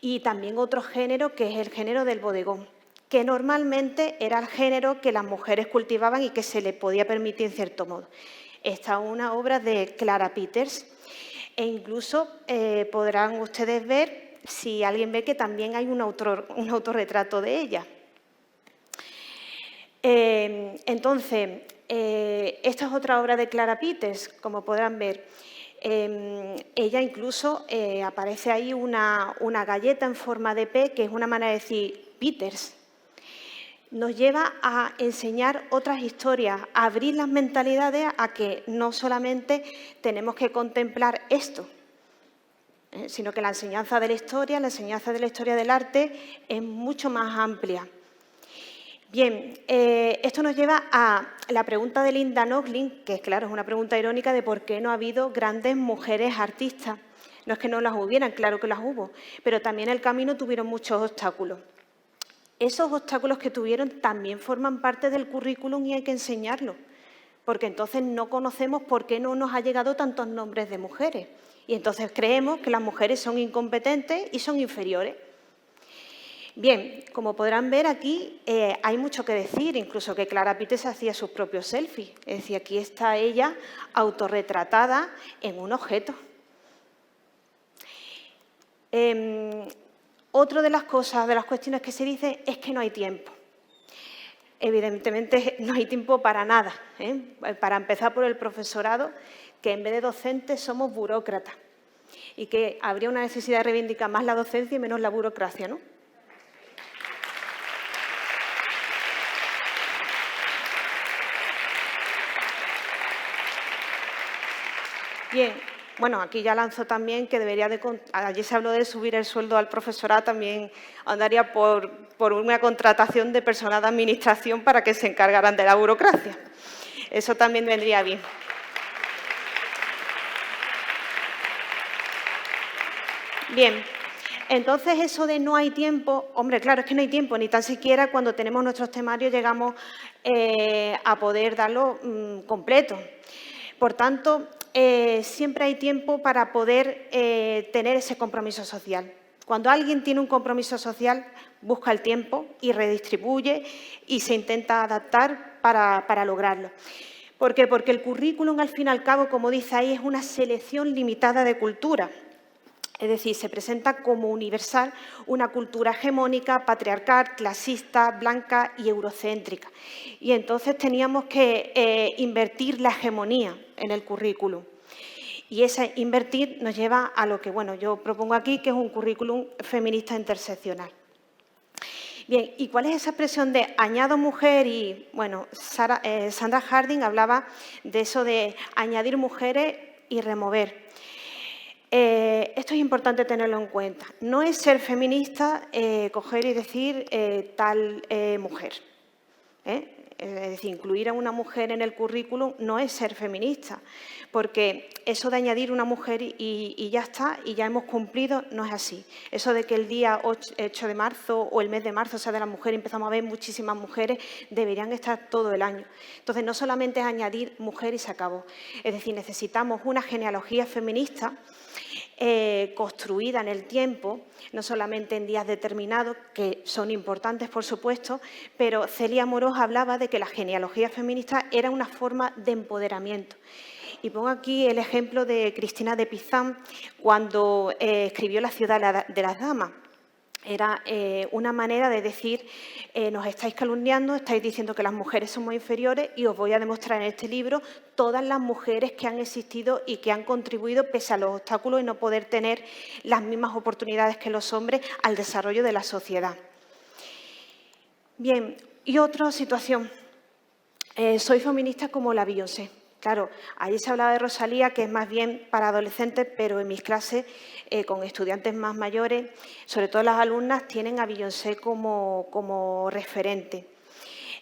Y también otro género que es el género del bodegón, que normalmente era el género que las mujeres cultivaban y que se les podía permitir en cierto modo. Esta es una obra de Clara Peters e incluso podrán ustedes ver, si alguien ve, que también hay un autorretrato de ella. Entonces, esta es otra obra de Clara Peters, como podrán ver. Ella incluso aparece ahí una galleta en forma de P, que es una manera de decir Peters. Nos lleva a enseñar otras historias, a abrir las mentalidades a que no solamente tenemos que contemplar esto, sino que la enseñanza de la historia del arte es mucho más amplia. Bien, esto nos lleva a la pregunta de Linda Nochlin, que claro, es una pregunta irónica de por qué no ha habido grandes mujeres artistas. No es que no las hubieran, claro que las hubo, pero también en el camino tuvieron muchos obstáculos. Esos obstáculos que tuvieron también forman parte del currículum y hay que enseñarlo, porque entonces no conocemos por qué no nos ha llegado tantos nombres de mujeres. Y entonces creemos que las mujeres son incompetentes y son inferiores. Bien, como podrán ver aquí, hay mucho que decir, incluso que Clara Peters hacía sus propios selfies. Es decir, aquí está ella autorretratada en un objeto. Otra de las cuestiones que se dice es que no hay tiempo. evidentemente no hay tiempo para nada, ¿eh? Para empezar por el profesorado, que en vez de docentes somos burócratas y que habría una necesidad de reivindicar más la docencia y menos la burocracia, ¿no? Bien, bueno, aquí ya lanzo también que debería de... Ayer se habló de subir el sueldo al profesorado, también andaría por una contratación de personal de administración para que se encargaran de la burocracia. Eso también vendría bien. Bien, entonces eso de no hay tiempo, hombre, claro, es que no hay tiempo, ni tan siquiera cuando tenemos nuestros temarios llegamos a poder darlo completo. Por tanto, siempre hay tiempo para poder tener ese compromiso social. Cuando alguien tiene un compromiso social, busca el tiempo y redistribuye y se intenta adaptar para lograrlo. ¿Por qué? Porque el currículum, al fin y al cabo, como dice ahí, es una selección limitada de cultura. Es decir, se presenta como universal una cultura hegemónica, patriarcal, clasista, blanca y eurocéntrica. Y entonces teníamos que invertir la hegemonía en el currículum. Y ese invertir nos lleva a lo que yo propongo aquí, que es un currículum feminista interseccional. Bien, ¿y cuál es esa expresión de añado mujer? Y Sandra Harding hablaba de eso de añadir mujeres y remover. Esto es importante tenerlo en cuenta. No es ser feminista coger y decir tal mujer. Es decir, incluir a una mujer en el currículum no es ser feminista, porque eso de añadir una mujer y ya está, y ya hemos cumplido, no es así. Eso de que el día 8 de marzo o el mes de marzo sea de la mujer y empezamos a ver muchísimas mujeres, deberían estar todo el año. Entonces, no solamente es añadir mujer y se acabó. Es decir, necesitamos una genealogía feminista construida en el tiempo, no solamente en días determinados, que son importantes, por supuesto, pero Celia Morós hablaba de que la genealogía feminista era una forma de empoderamiento. Y pongo aquí el ejemplo de Cristina de Pizan cuando escribió La ciudad de las damas. Era una manera de decir, nos estáis calumniando, estáis diciendo que las mujeres somos inferiores y os voy a demostrar en este libro todas las mujeres que han existido y que han contribuido, pese a los obstáculos y no poder tener las mismas oportunidades que los hombres, al desarrollo de la sociedad. Bien, y otra situación. Soy feminista como la Beyoncé. Claro, allí se hablaba de Rosalía, que es más bien para adolescentes, pero en mis clases, con estudiantes más mayores, sobre todo las alumnas, tienen a Beyoncé como referente.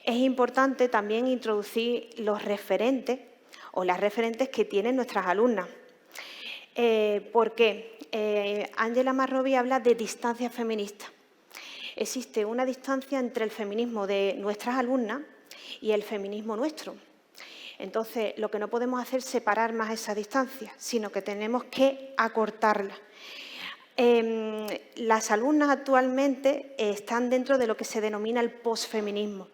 Es importante también introducir los referentes o las referentes que tienen nuestras alumnas. ¿Por qué? Ángela Marrovi habla de distancia feminista. Existe una distancia entre el feminismo de nuestras alumnas y el feminismo nuestro. Entonces, lo que no podemos hacer es separar más esa distancia, sino que tenemos que acortarla. Las alumnas actualmente están dentro de lo que se denomina el posfeminismo.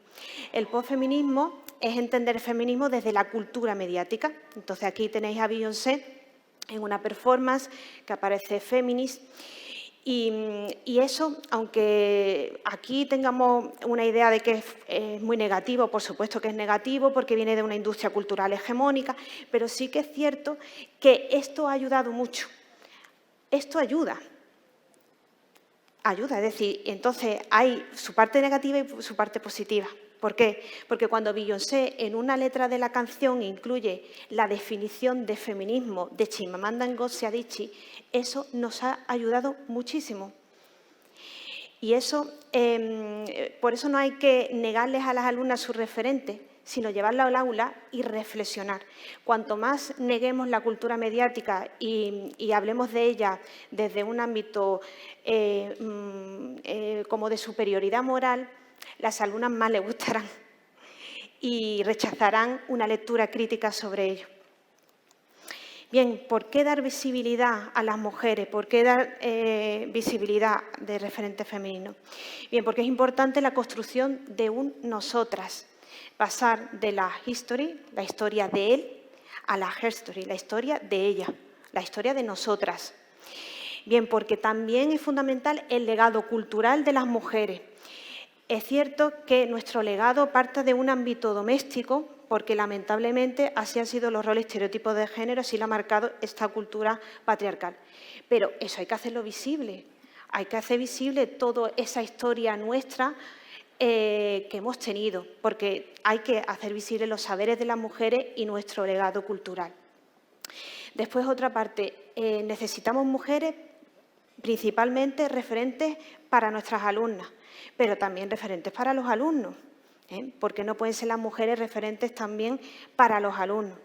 El posfeminismo es entender el feminismo desde la cultura mediática. Entonces, aquí tenéis a Beyoncé en una performance que aparece Feminist. Y eso, aunque aquí tengamos una idea de que es muy negativo, por supuesto que es negativo porque viene de una industria cultural hegemónica, pero sí que es cierto que esto ha ayudado mucho. Esto ayuda, es decir, entonces hay su parte negativa y su parte positiva. ¿Por qué? Porque cuando Beyoncé en una letra de la canción incluye la definición de feminismo de Chimamanda Ngozi Adichie, eso nos ha ayudado muchísimo. Y eso, por eso no hay que negarles a las alumnas su referente, sino llevarla al aula y reflexionar. Cuanto más neguemos la cultura mediática y hablemos de ella desde un ámbito como de superioridad moral, las alumnas más les gustarán y rechazarán una lectura crítica sobre ello. Bien, ¿por qué dar visibilidad a las mujeres? ¿Por qué dar visibilidad de referentes femeninos? Bien, porque es importante la construcción de un nosotras. Pasar de la history, la historia de él, a la herstory, la historia de ella, la historia de nosotras. Bien, porque también es fundamental el legado cultural de las mujeres. Es cierto que nuestro legado parte de un ámbito doméstico, porque lamentablemente así han sido los roles y estereotipos de género, así lo ha marcado esta cultura patriarcal. Pero eso hay que hacerlo visible, hay que hacer visible toda esa historia nuestra que hemos tenido, porque hay que hacer visibles los saberes de las mujeres y nuestro legado cultural. Después, otra parte, necesitamos mujeres principalmente referentes para nuestras alumnas, pero también referentes para los alumnos, porque no pueden ser las mujeres referentes también para los alumnos.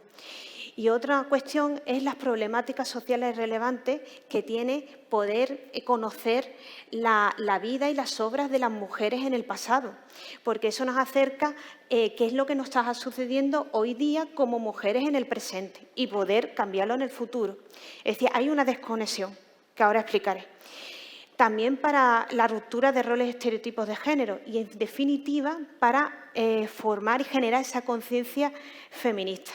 Y otra cuestión es las problemáticas sociales relevantes que tiene poder conocer la vida y las obras de las mujeres en el pasado, porque eso nos acerca qué es lo que nos está sucediendo hoy día como mujeres en el presente y poder cambiarlo en el futuro. Es decir, hay una desconexión que ahora explicaré. También para la ruptura de roles y estereotipos de género y, en definitiva, para formar y generar esa conciencia feminista.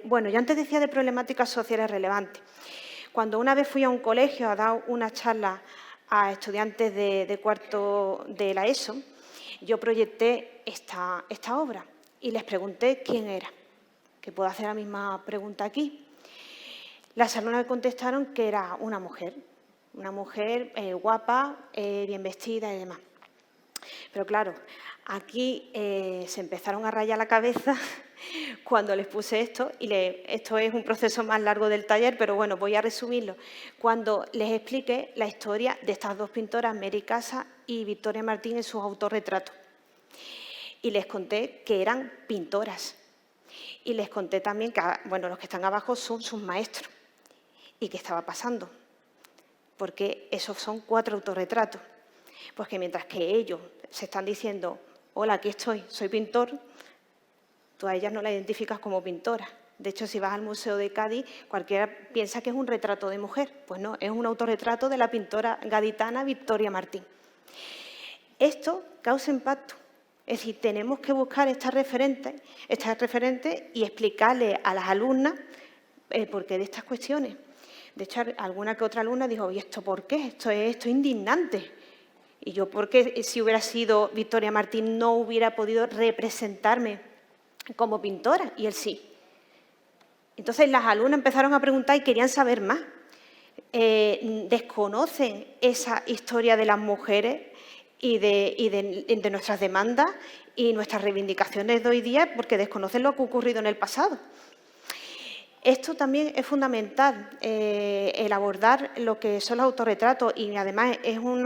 Bueno, yo antes decía de problemáticas sociales relevantes. Cuando una vez fui a un colegio a dar una charla a estudiantes de cuarto de la ESO, yo proyecté esta obra y les pregunté quién era, que puedo hacer la misma pregunta aquí. Las alumnas me contestaron que era una mujer guapa, bien vestida y demás. Pero claro, aquí se empezaron a rayar la cabeza cuando les puse esto, y esto es un proceso más largo del taller, pero bueno, voy a resumirlo. Cuando les expliqué la historia de estas dos pintoras, Mary Casas y Victoria Martín, en sus autorretratos. Y les conté que eran pintoras. Y les conté también que, bueno, los que están abajo son sus maestros. ¿Y qué estaba pasando? Porque esos son 4 autorretratos. Pues que mientras que ellos se están diciendo, hola, aquí estoy, soy pintor, tú a ellas no la identificas como pintora. De hecho, si vas al Museo de Cádiz, cualquiera piensa que es un retrato de mujer. Pues no, es un autorretrato de la pintora gaditana Victoria Martín. Esto causa impacto. Es decir, tenemos que buscar estas referentes y explicarle a las alumnas el porqué de estas cuestiones. De hecho, alguna que otra alumna dijo, ¿y esto por qué? Esto es indignante. Y yo, ¿por qué si hubiera sido Victoria Martín no hubiera podido representarme como pintora? Y él sí. Entonces las alumnas empezaron a preguntar y querían saber más. Desconocen esa historia de las mujeres y de nuestras demandas y nuestras reivindicaciones de hoy día, porque desconocen lo que ha ocurrido en el pasado. Esto también es fundamental, el abordar lo que son los autorretratos, y además es un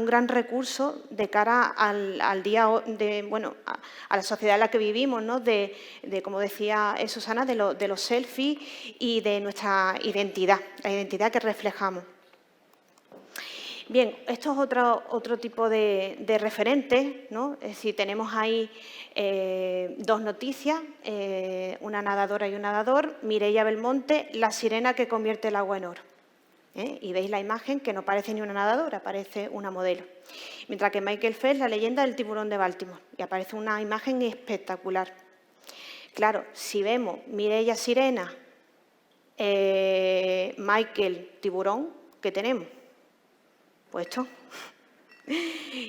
gran recurso de cara al día a la sociedad en la que vivimos, ¿no? de como decía Susana, de los selfies y de nuestra identidad, la identidad que reflejamos. Bien, esto es otro tipo de referentes, ¿no? Es decir, tenemos ahí 2 noticias, una nadadora y un nadador, Mireia Belmonte, la sirena que convierte el agua en oro. Y veis la imagen que no parece ni una nadadora, parece una modelo. Mientras que Michael Phelps, la leyenda del tiburón de Baltimore, y aparece una imagen espectacular. Claro, si vemos Mireia sirena, Michael tiburón, ¿qué tenemos? Pues esto.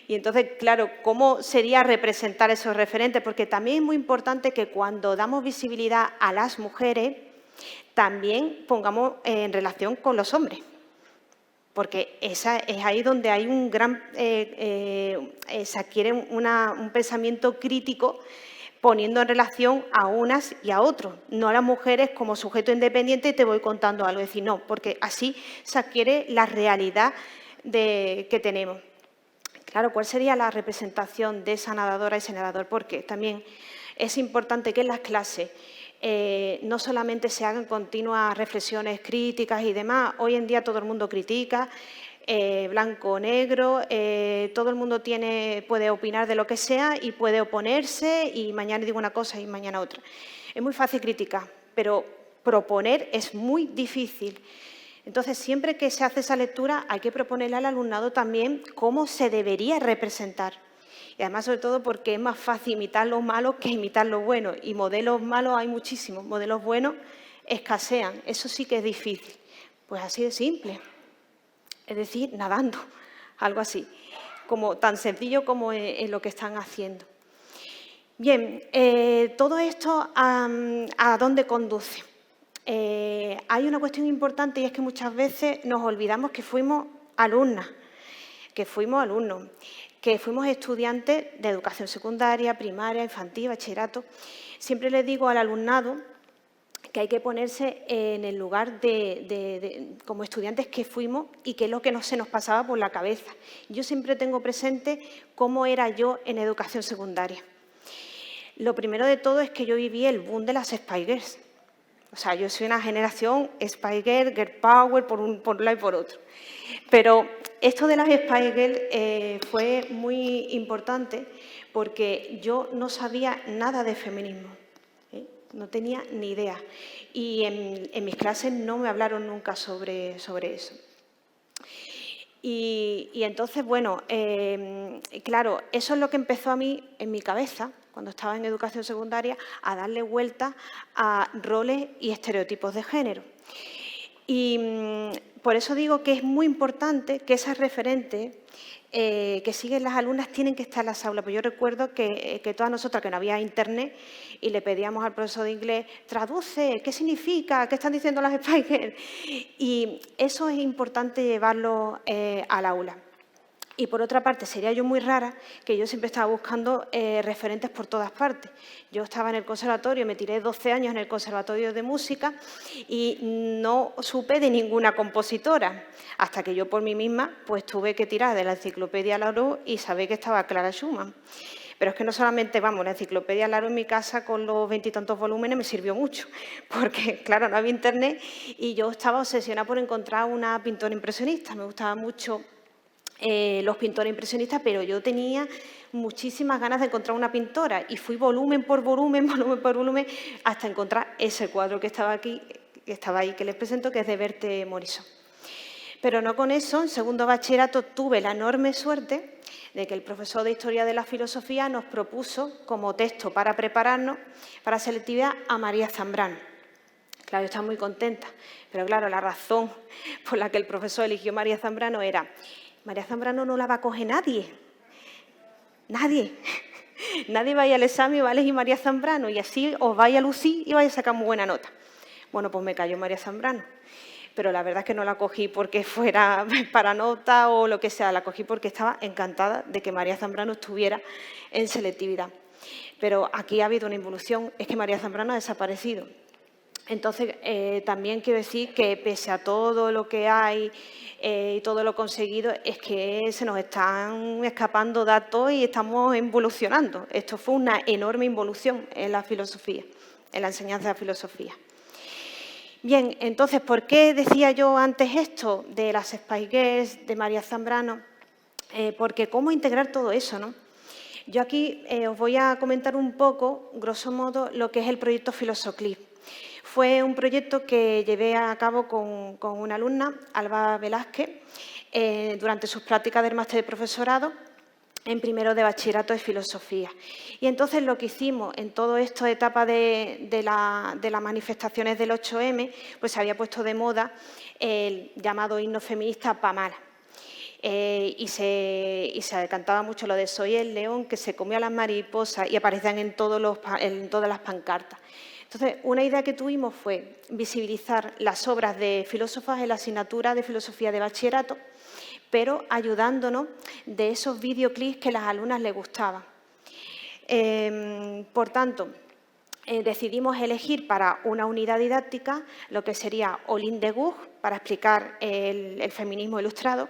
Y entonces, claro, ¿cómo sería representar esos referentes? Porque también es muy importante que cuando damos visibilidad a las mujeres, también pongamos en relación con los hombres. Porque es ahí donde hay un gran, se adquiere un pensamiento crítico poniendo en relación a unas y a otros, no a las mujeres como sujeto independiente te voy contando algo. Es decir, no, porque así se adquiere la realidad que tenemos. Claro, ¿cuál sería la representación de esa nadadora y ese nadador? Porque también es importante que en las clases no solamente se hagan continuas reflexiones críticas y demás. Hoy en día todo el mundo critica, blanco o negro, todo el mundo puede opinar de lo que sea y puede oponerse y mañana digo una cosa y mañana otra. Es muy fácil criticar, pero proponer es muy difícil. Entonces, siempre que se hace esa lectura hay que proponerle al alumnado también cómo se debería representar. Y además, sobre todo, porque es más fácil imitar lo malo que imitar lo bueno. Y modelos malos hay muchísimos, modelos buenos escasean. Eso sí que es difícil. Pues así de simple. Es decir, nadando, algo así. tan sencillo como en lo que están haciendo. Bien, todo esto, ¿a dónde conduce? Hay una cuestión importante y es que muchas veces nos olvidamos que fuimos alumnas, que fuimos alumnos, que fuimos estudiantes de educación secundaria, primaria, infantil, bachillerato. Siempre les digo al alumnado que hay que ponerse en el lugar como estudiantes que fuimos y qué es lo que se nos pasaba por la cabeza. Yo siempre tengo presente cómo era yo en educación secundaria. Lo primero de todo es que yo viví el boom de las Spice Girls. O sea, yo soy una generación Spice Girl, Girl Power, por un lado y por otro. Pero esto de las Spice Girls fue muy importante porque yo no sabía nada de feminismo. No tenía ni idea. Y en mis clases no me hablaron nunca sobre eso. Y entonces, bueno, claro, eso es lo que empezó a mí, en mi cabeza, cuando estaba en educación secundaria, a darle vuelta a roles y estereotipos de género. Y por eso digo que es muy importante que esas referentes que siguen las alumnas tienen que estar en las aulas. Pues yo recuerdo que todas nosotras, que no había internet, y le pedíamos al profesor de inglés, traduce, ¿qué significa? ¿Qué están diciendo las Spice Girls? Y eso es importante llevarlo al aula. Y por otra parte, sería yo muy rara que yo siempre estaba buscando referentes por todas partes. Yo estaba en el conservatorio, me tiré 12 años en el conservatorio de música y no supe de ninguna compositora, hasta que yo por mí misma pues tuve que tirar de la enciclopedia Larousse y saber que estaba Clara Schumann. Pero es que no solamente, vamos, la enciclopedia Larousse en mi casa con los 20 y tantos volúmenes me sirvió mucho, porque claro, no había internet y yo estaba obsesionada por encontrar una pintora impresionista. Me gustaba mucho los pintores impresionistas, pero yo tenía muchísimas ganas de encontrar una pintora y fui volumen por volumen, hasta encontrar ese cuadro que estaba aquí, que les presento, que es de Berthe Morisot. Pero no con eso, en segundo bachillerato tuve la enorme suerte de que el profesor de Historia de la Filosofía nos propuso como texto para prepararnos para selectividad a María Zambrano. Claro, yo estaba muy contenta, pero claro, la razón por la que el profesor eligió a María Zambrano era: María Zambrano no la va a coger nadie. Nadie. Nadie va a ir al examen y va a elegir María Zambrano y así os vais a lucir y vais a sacar muy buena nota. Bueno, pues me cayó María Zambrano. Pero la verdad es que no la cogí porque fuera para nota o lo que sea. La cogí porque estaba encantada de que María Zambrano estuviera en selectividad. Pero aquí ha habido una involución. Es que María Zambrano ha desaparecido. Entonces, también quiero decir que pese a todo lo que hay y todo lo conseguido, es que se nos están escapando datos y estamos involucionando. Esto fue una enorme involución en la filosofía, en la enseñanza de la filosofía. Bien, entonces, ¿por qué decía yo antes esto de las Spice Girls, de María Zambrano? Porque cómo integrar todo eso, ¿no? Yo aquí os voy a comentar un poco, grosso modo, lo que es el proyecto Filosoclip. Fue un proyecto que llevé a cabo con una alumna, Alba Velázquez, durante sus prácticas del máster de profesorado en primero de bachillerato de filosofía. Y entonces lo que hicimos en toda esta etapa de las manifestaciones del 8M, pues se había puesto de moda el llamado himno feminista Pamala. Y se cantaba mucho lo de soy el león que se comió a las mariposas y aparecían en todas las pancartas. Entonces, una idea que tuvimos fue visibilizar las obras de filósofas en la asignatura de filosofía de bachillerato, pero ayudándonos de esos videoclips que a las alumnas les gustaban. Por tanto, decidimos elegir para una unidad didáctica lo que sería Olin de Gouges para explicar el feminismo ilustrado,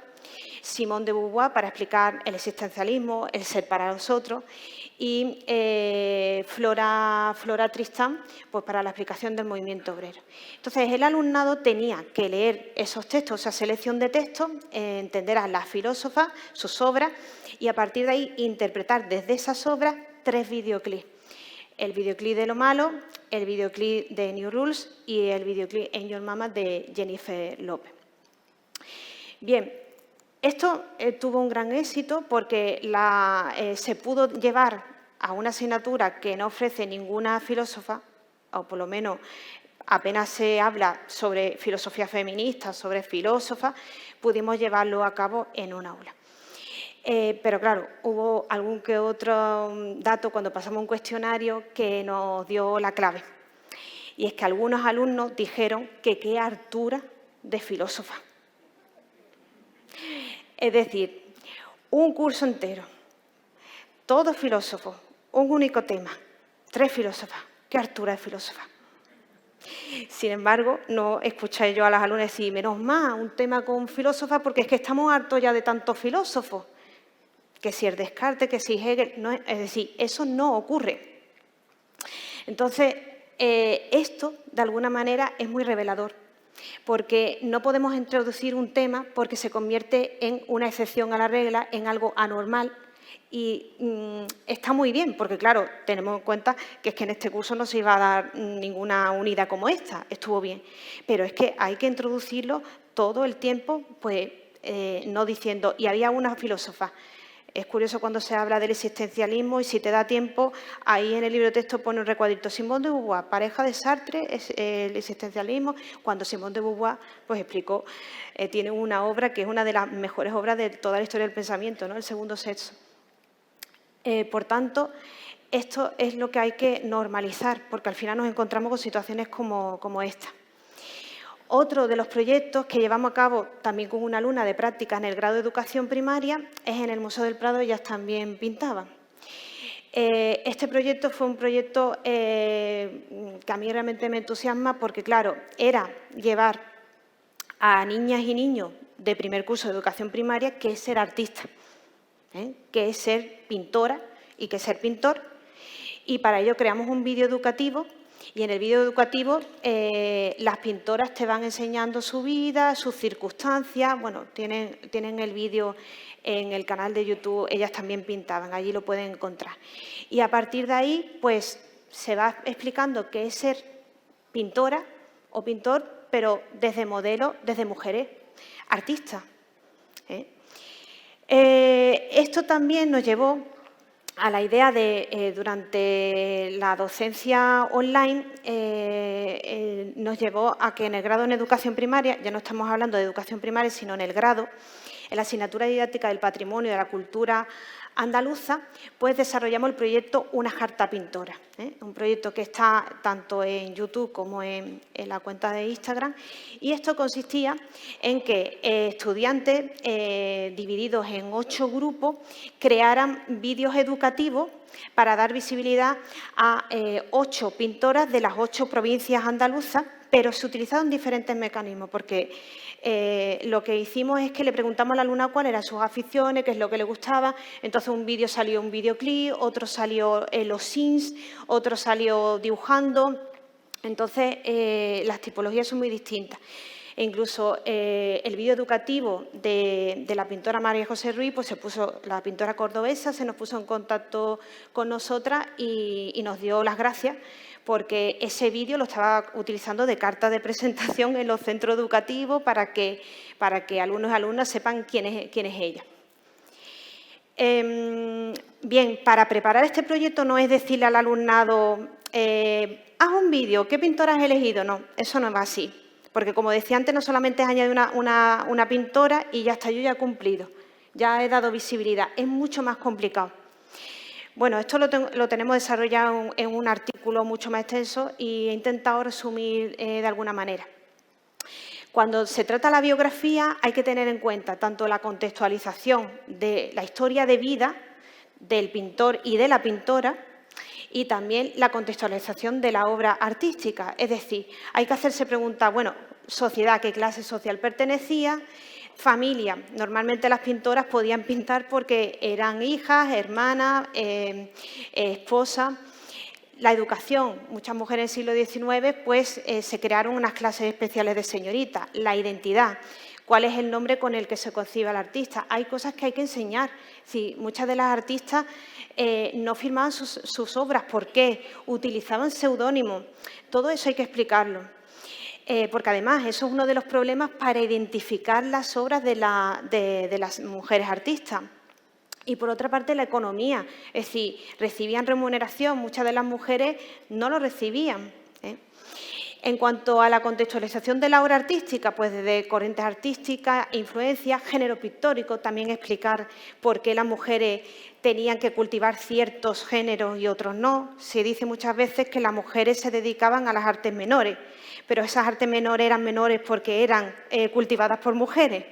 Simone de Beauvoir para explicar el existencialismo, el ser para nosotros y Flora Tristán pues para la explicación del movimiento obrero. Entonces, el alumnado tenía que leer esos textos, esa selección de textos, entender a las filósofas, sus obras y a partir de ahí interpretar desde esas obras 3 videoclips. El videoclip de Lo Malo, el videoclip de New Rules y el videoclip Angel Mama de Jennifer López. Bien, esto tuvo un gran éxito porque se pudo llevar a una asignatura que no ofrece ninguna filósofa, o por lo menos apenas se habla sobre filosofía feminista, sobre filósofas, pudimos llevarlo a cabo en un aula. Pero claro, hubo algún que otro dato cuando pasamos un cuestionario que nos dio la clave. Y es que algunos alumnos dijeron que qué hartura de filósofa. Es decir, un curso entero, todos filósofos, un único tema, 3 filósofas. ¡Qué hartura de filósofa! Sin embargo, no escuché yo a las alumnas decir, menos mal, un tema con filósofas, porque es que estamos hartos ya de tantos filósofos. Que si el Descartes, que si Hegel, no, es decir, eso no ocurre. Entonces, esto, de alguna manera, es muy revelador, porque no podemos introducir un tema porque se convierte en una excepción a la regla, en algo anormal, y está muy bien, porque claro, tenemos en cuenta que es que en este curso no se iba a dar ninguna unidad como esta, estuvo bien, pero es que hay que introducirlo todo el tiempo, pues no diciendo, y había una filósofa. Es curioso cuando se habla del existencialismo y si te da tiempo, ahí en el libro de texto pone un recuadrito. Simone de Beauvoir, pareja de Sartre, es el existencialismo. Cuando Simone de Beauvoir pues explicó, tiene una obra que es una de las mejores obras de toda la historia del pensamiento, ¿no? El segundo sexo. Por tanto, esto es lo que hay que normalizar, porque al final nos encontramos con situaciones como esta. Otro de los proyectos que llevamos a cabo también con una alumna de prácticas en el grado de educación primaria es en el Museo del Prado, ellas también pintaban. Este proyecto fue un proyecto que a mí realmente me entusiasma porque, claro, era llevar a niñas y niños de primer curso de educación primaria qué es ser artista, qué es ser pintora y qué es ser pintor. Y para ello creamos un vídeo educativo. Y en el vídeo educativo las pintoras te van enseñando su vida, sus circunstancias. Bueno, tienen el vídeo en el canal de YouTube, ellas también pintaban, allí lo pueden encontrar. Y a partir de ahí, pues se va explicando qué es ser pintora o pintor, pero desde modelo, desde mujeres artistas. Esto también nos llevó a la idea de, durante la docencia online, nos llevó a que en el grado en educación primaria, ya no estamos hablando de educación primaria, sino en el grado, en la asignatura didáctica del patrimonio y de la cultura andaluza, pues desarrollamos el proyecto Una Jarta Pintora, un proyecto que está tanto en YouTube como en la cuenta de Instagram, y esto consistía en que estudiantes divididos en 8 grupos crearan vídeos educativos para dar visibilidad a 8 pintoras de las 8 provincias andaluzas, pero se utilizaron diferentes mecanismos, porque lo que hicimos es que le preguntamos a la alumna cuáles eran sus aficiones, qué es lo que le gustaba. Entonces, un vídeo salió un videoclip, otro salió los Sims, otro salió dibujando. Entonces, las tipologías son muy distintas. E incluso el vídeo educativo de la pintora María José Ruiz, pues la pintora cordobesa se nos puso en contacto con nosotras y nos dio las gracias, porque ese vídeo lo estaba utilizando de carta de presentación en los centros educativos para que alumnos y alumnas sepan quién es ella. Bien, para preparar este proyecto no es decirle al alumnado, haz un vídeo, ¿qué pintora has elegido? No, eso no va así, porque como decía antes, no solamente es añadir una pintora y ya está, yo ya he cumplido, ya he dado visibilidad, es mucho más complicado. Bueno, esto lo tenemos desarrollado en un artículo mucho más extenso y he intentado resumir de alguna manera. Cuando se trata de la biografía hay que tener en cuenta tanto la contextualización de la historia de vida del pintor y de la pintora y también la contextualización de la obra artística. Es decir, hay que hacerse preguntas, bueno, sociedad, ¿a qué clase social pertenecía? Familia, normalmente las pintoras podían pintar porque eran hijas, hermanas, esposas. La educación, muchas mujeres en el siglo XIX, pues se crearon unas clases especiales de señorita. La identidad, cuál es el nombre con el que se concibe al artista. Hay cosas que hay que enseñar. Sí, muchas de las artistas no firmaban sus obras. ¿Por qué? Utilizaban seudónimos. Todo eso hay que explicarlo. Porque además eso es uno de los problemas para identificar las obras de las mujeres artistas. Y por otra parte la economía, es decir, recibían remuneración, muchas de las mujeres no lo recibían. En cuanto a la contextualización de la obra artística, pues desde corrientes artísticas, influencias, género pictórico, también explicar por qué las mujeres tenían que cultivar ciertos géneros y otros no. Se dice muchas veces que las mujeres se dedicaban a las artes menores, pero esas artes menores eran menores porque eran cultivadas por mujeres.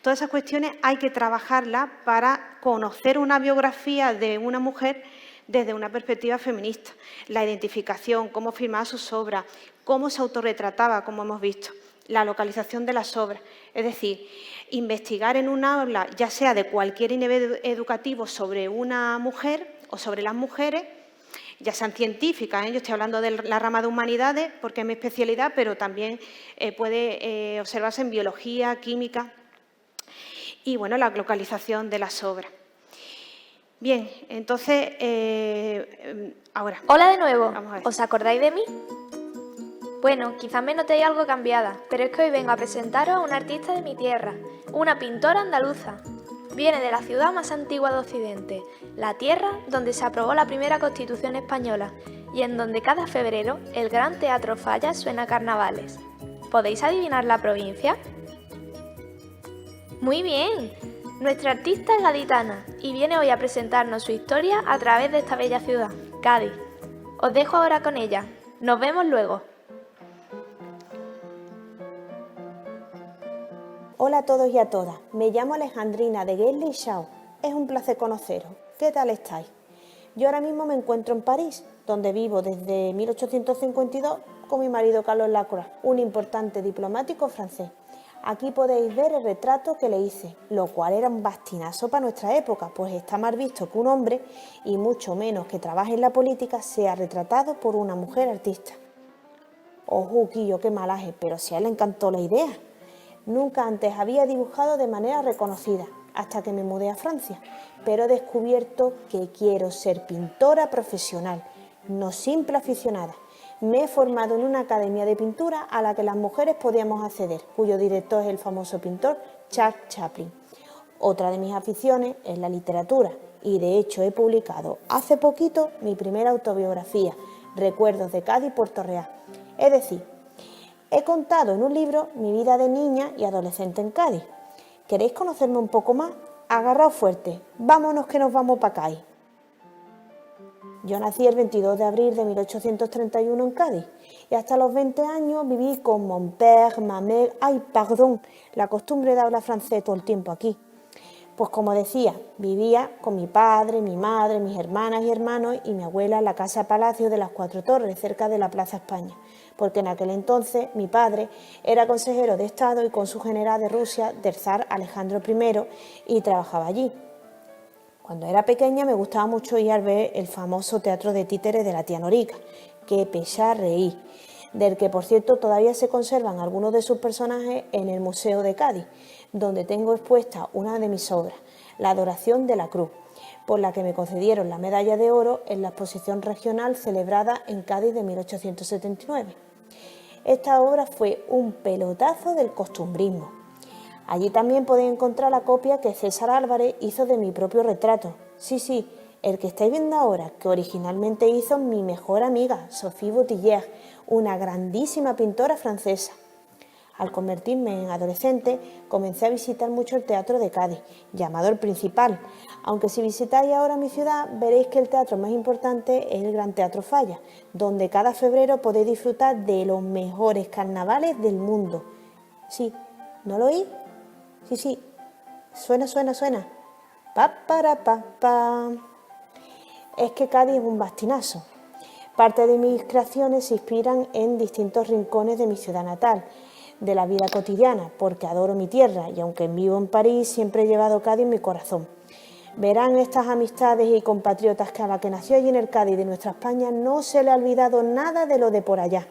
Todas esas cuestiones hay que trabajarlas para conocer una biografía de una mujer desde una perspectiva feminista. La identificación, cómo firmaba sus obras, cómo se autorretrataba, como hemos visto, la localización de las obras. Es decir, investigar en un aula, ya sea de cualquier nivel educativo, sobre una mujer o sobre las mujeres, ya sean científicas, yo estoy hablando de la rama de humanidades porque es mi especialidad, pero también puede observarse en biología, química y, bueno, la localización de las obras. Bien, entonces, ahora. Hola de nuevo, Vamos a ver. ¿os acordáis de mí? Bueno, quizás me notéis algo cambiada, pero es que hoy vengo a presentaros a una artista de mi tierra, una pintora andaluza. Viene de la ciudad más antigua de Occidente, la tierra donde se aprobó la primera Constitución española y en donde cada febrero el Gran Teatro Falla suena a carnavales. ¿Podéis adivinar la provincia? ¡Muy bien! Nuestra artista es gaditana y viene hoy a presentarnos su historia a través de esta bella ciudad, Cádiz. Os dejo ahora con ella. Nos vemos luego. Hola a todos y a todas, me llamo Alejandrina de Guerli Shaw. Es un placer conoceros. ¿Qué tal estáis? Yo ahora mismo me encuentro en París, donde vivo desde 1852 con mi marido Carlos Lacroix, un importante diplomático francés. Aquí podéis ver el retrato que le hice, lo cual era un bastinazo para nuestra época, pues está mal visto que un hombre, y mucho menos que trabaje en la política, sea retratado por una mujer artista. Ojo, Quillo, qué malaje, pero si a él le encantó la idea. Nunca antes había dibujado de manera reconocida, hasta que me mudé a Francia, pero he descubierto que quiero ser pintora profesional, no simple aficionada. Me he formado en una academia de pintura a la que las mujeres podíamos acceder, cuyo director es el famoso pintor Charles Chaplin. Otra de mis aficiones es la literatura y de hecho he publicado hace poquito mi primera autobiografía, Recuerdos de Cádiz y Puerto Real. Es decir, he contado en un libro mi vida de niña y adolescente en Cádiz. ¿Queréis conocerme un poco más? Agarraos fuerte, vámonos que nos vamos para Cádiz. Yo nací el 22 de abril de 1831 en Cádiz y hasta los 20 años viví con mon père, ma mère, la costumbre de hablar francés todo el tiempo aquí. Pues como decía, vivía con mi padre, mi madre, mis hermanas y hermanos y mi abuela en la casa Palacio de las Cuatro Torres, cerca de la Plaza España, porque en aquel entonces mi padre era consejero de Estado y cónsul general de Rusia del zar Alejandro I y trabajaba allí. Cuando era pequeña me gustaba mucho ir a ver el famoso teatro de títeres de la tía Norica, que pesa reír, del que por cierto todavía se conservan algunos de sus personajes en el Museo de Cádiz, donde tengo expuesta una de mis obras, La Adoración de la Cruz, por la que me concedieron la medalla de oro en la exposición regional celebrada en Cádiz de 1879. Esta obra fue un pelotazo del costumbrismo. Allí también podéis encontrar la copia que César Álvarez hizo de mi propio retrato. Sí, el que estáis viendo ahora, que originalmente hizo mi mejor amiga, Sophie Boutillier, una grandísima pintora francesa. Al convertirme en adolescente, comencé a visitar mucho el Teatro de Cádiz, llamado el Principal, aunque si visitáis ahora mi ciudad veréis que el teatro más importante es el Gran Teatro Falla, donde cada febrero podéis disfrutar de los mejores carnavales del mundo. Sí, ¿no lo oís? Sí, suena. Pa, para, pa, pa. Es que Cádiz es un bastinazo. Parte de mis creaciones se inspiran en distintos rincones de mi ciudad natal, de la vida cotidiana, porque adoro mi tierra y aunque vivo en París, siempre he llevado Cádiz en mi corazón. Verán estas amistades y compatriotas que a la que nació allí en el Cádiz de nuestra España no se le ha olvidado nada de lo de por allá.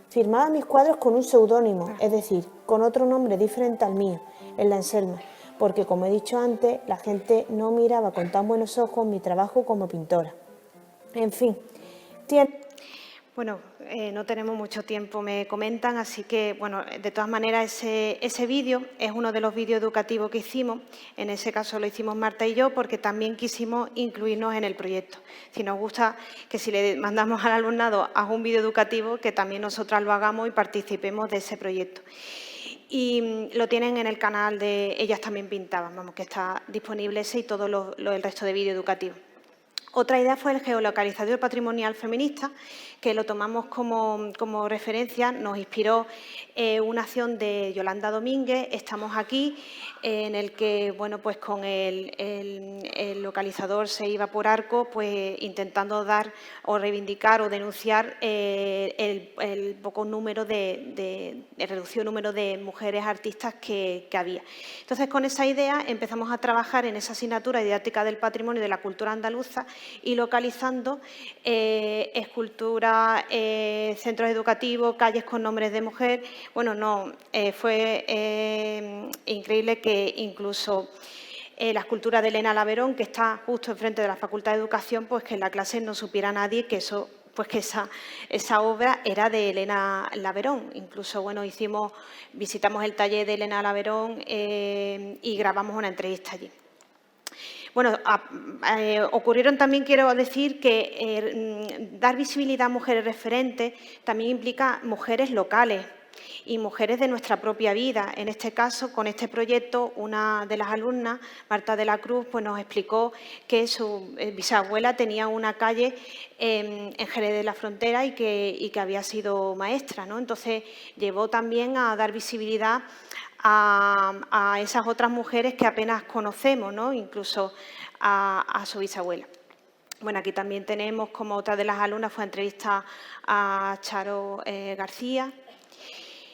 Firmaba mis cuadros con un seudónimo, es decir, con otro nombre diferente al mío, el de Anselma, porque como he dicho antes, la gente no miraba con tan buenos ojos mi trabajo como pintora. En fin, Bueno, no tenemos mucho tiempo, me comentan, así que, bueno, de todas maneras, ese vídeo es uno de los vídeos educativos que hicimos. En ese caso lo hicimos Marta y yo, porque también quisimos incluirnos en el proyecto. Si nos gusta que si le mandamos al alumnado a un vídeo educativo, que también nosotras lo hagamos y participemos de ese proyecto. Y lo tienen en el canal de Ellas también pintaban, vamos, que está disponible ese y todo el resto de vídeo educativo. Otra idea fue el geolocalizador patrimonial feminista, que lo tomamos como referencia, nos inspiró una acción de Yolanda Domínguez, Estamos aquí, en el que, bueno, pues con el localizador se iba por arco, pues intentando dar o reivindicar o denunciar el poco número el reducido número de mujeres artistas que había. Entonces, con esa idea empezamos a trabajar en esa asignatura didáctica del patrimonio y de la cultura andaluza y localizando esculturas, centros educativos, calles con nombres de mujer. Bueno, no, fue increíble que incluso la escultura de Elena Laverón, que está justo enfrente de la Facultad de Educación, pues que en la clase no supiera nadie que eso, pues que esa obra era de Elena Laverón. Incluso, bueno, visitamos el taller de Elena Laverón y grabamos una entrevista allí. Bueno, ocurrieron también, quiero decir, que dar visibilidad a mujeres referentes también implica mujeres locales y mujeres de nuestra propia vida. En este caso, con este proyecto, una de las alumnas, Marta de la Cruz, pues nos explicó que su bisabuela tenía una calle en Jerez de la Frontera y que había sido maestra, ¿no? Entonces, llevó también a dar visibilidad a esas otras mujeres que apenas conocemos, ¿no? Incluso a su bisabuela. Bueno, aquí también tenemos, como otra de las alumnas, fue entrevista a Charo García.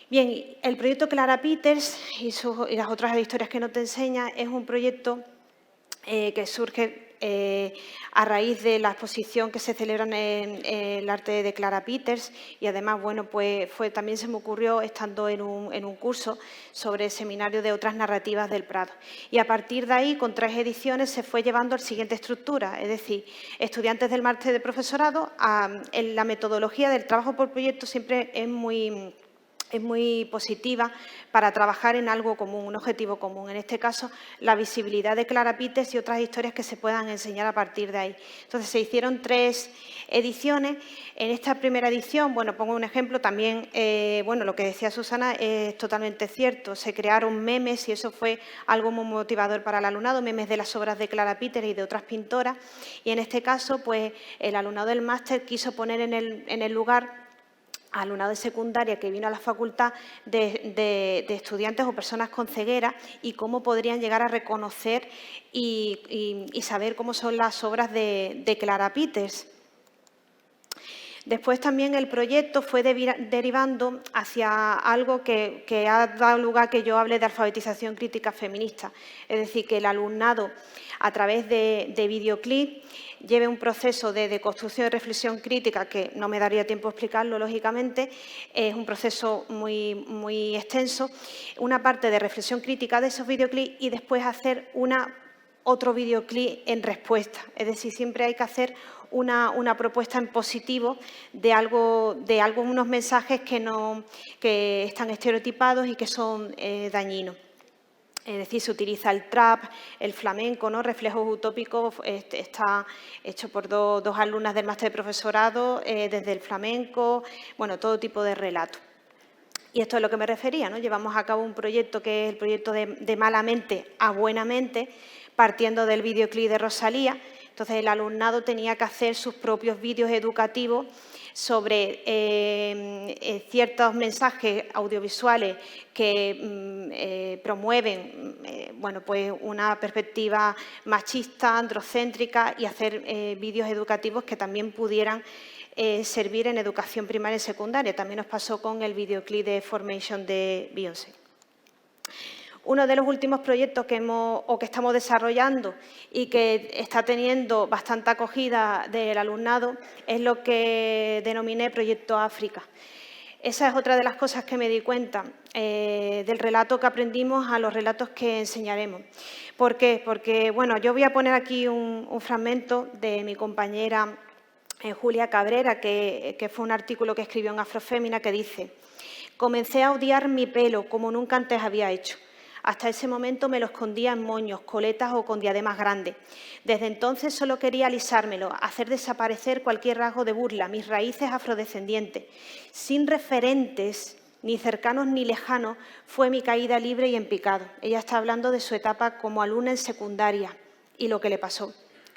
Bien, el proyecto Clara Peters y las otras historias que nos te enseña es un proyecto que surge a raíz de la exposición que se celebra en el arte de Clara Peters y además, bueno, pues también se me ocurrió estando en un curso sobre el seminario de otras narrativas del Prado. Y a partir de ahí, con 3 ediciones, se fue llevando la siguiente estructura, es decir, estudiantes del máster de profesorado, en la metodología del trabajo por proyecto siempre es muy positiva para trabajar en algo común, un objetivo común. En este caso, la visibilidad de Clara Peters y otras historias que se puedan enseñar a partir de ahí. Entonces, se hicieron 3 ediciones. En esta primera edición, bueno, pongo un ejemplo, también, bueno, lo que decía Susana es totalmente cierto. Se crearon memes y eso fue algo muy motivador para el alumnado, memes de las obras de Clara Peters y de otras pintoras. Y en este caso, pues, el alumnado del máster quiso poner en el lugar alumnado de secundaria que vino a la facultad de estudiantes o personas con ceguera y cómo podrían llegar a reconocer y saber cómo son las obras de Clara Peters. Después también el proyecto fue derivando hacia algo que ha dado lugar a que yo hable de alfabetización crítica feminista. Es decir, que el alumnado, a través de videoclip, lleve un proceso de deconstrucción y reflexión crítica, que no me daría tiempo a explicarlo, lógicamente, es un proceso muy extenso, una parte de reflexión crítica de esos videoclips y después hacer otro videoclip en respuesta. Es decir, siempre hay que hacer una propuesta en positivo de algunos mensajes que están estereotipados y que son dañinos. Es decir, se utiliza el trap, el flamenco, ¿no? Reflejos utópicos, está hecho por dos alumnas del máster de profesorado, desde el flamenco, bueno, todo tipo de relatos. Y esto es a lo que me refería, ¿no? Llevamos a cabo un proyecto que es el proyecto de Malamente a Buenamente, partiendo del videoclip de Rosalía. Entonces, el alumnado tenía que hacer sus propios vídeos educativos sobre ciertos mensajes audiovisuales que promueven bueno, pues una perspectiva machista, androcéntrica y hacer vídeos educativos que también pudieran servir en educación primaria y secundaria. También nos pasó con el videoclip de Formation de Beyoncé. Uno de los últimos proyectos que estamos desarrollando y que está teniendo bastante acogida del alumnado es lo que denominé Proyecto África. Esa es otra de las cosas que me di cuenta del relato que aprendimos a los relatos que enseñaremos. ¿Por qué? Porque, bueno, yo voy a poner aquí un fragmento de mi compañera Julia Cabrera, que fue un artículo que escribió en Afrofémina, que dice: comencé a odiar mi pelo como nunca antes había hecho. Hasta ese momento me lo escondía en moños, coletas o con diademas grandes. Desde entonces solo quería alisármelo, hacer desaparecer cualquier rasgo de burla, mis raíces afrodescendientes. Sin referentes, ni cercanos ni lejanos, fue mi caída libre y en picado. Ella está hablando de su etapa como alumna en secundaria y lo que le pasó,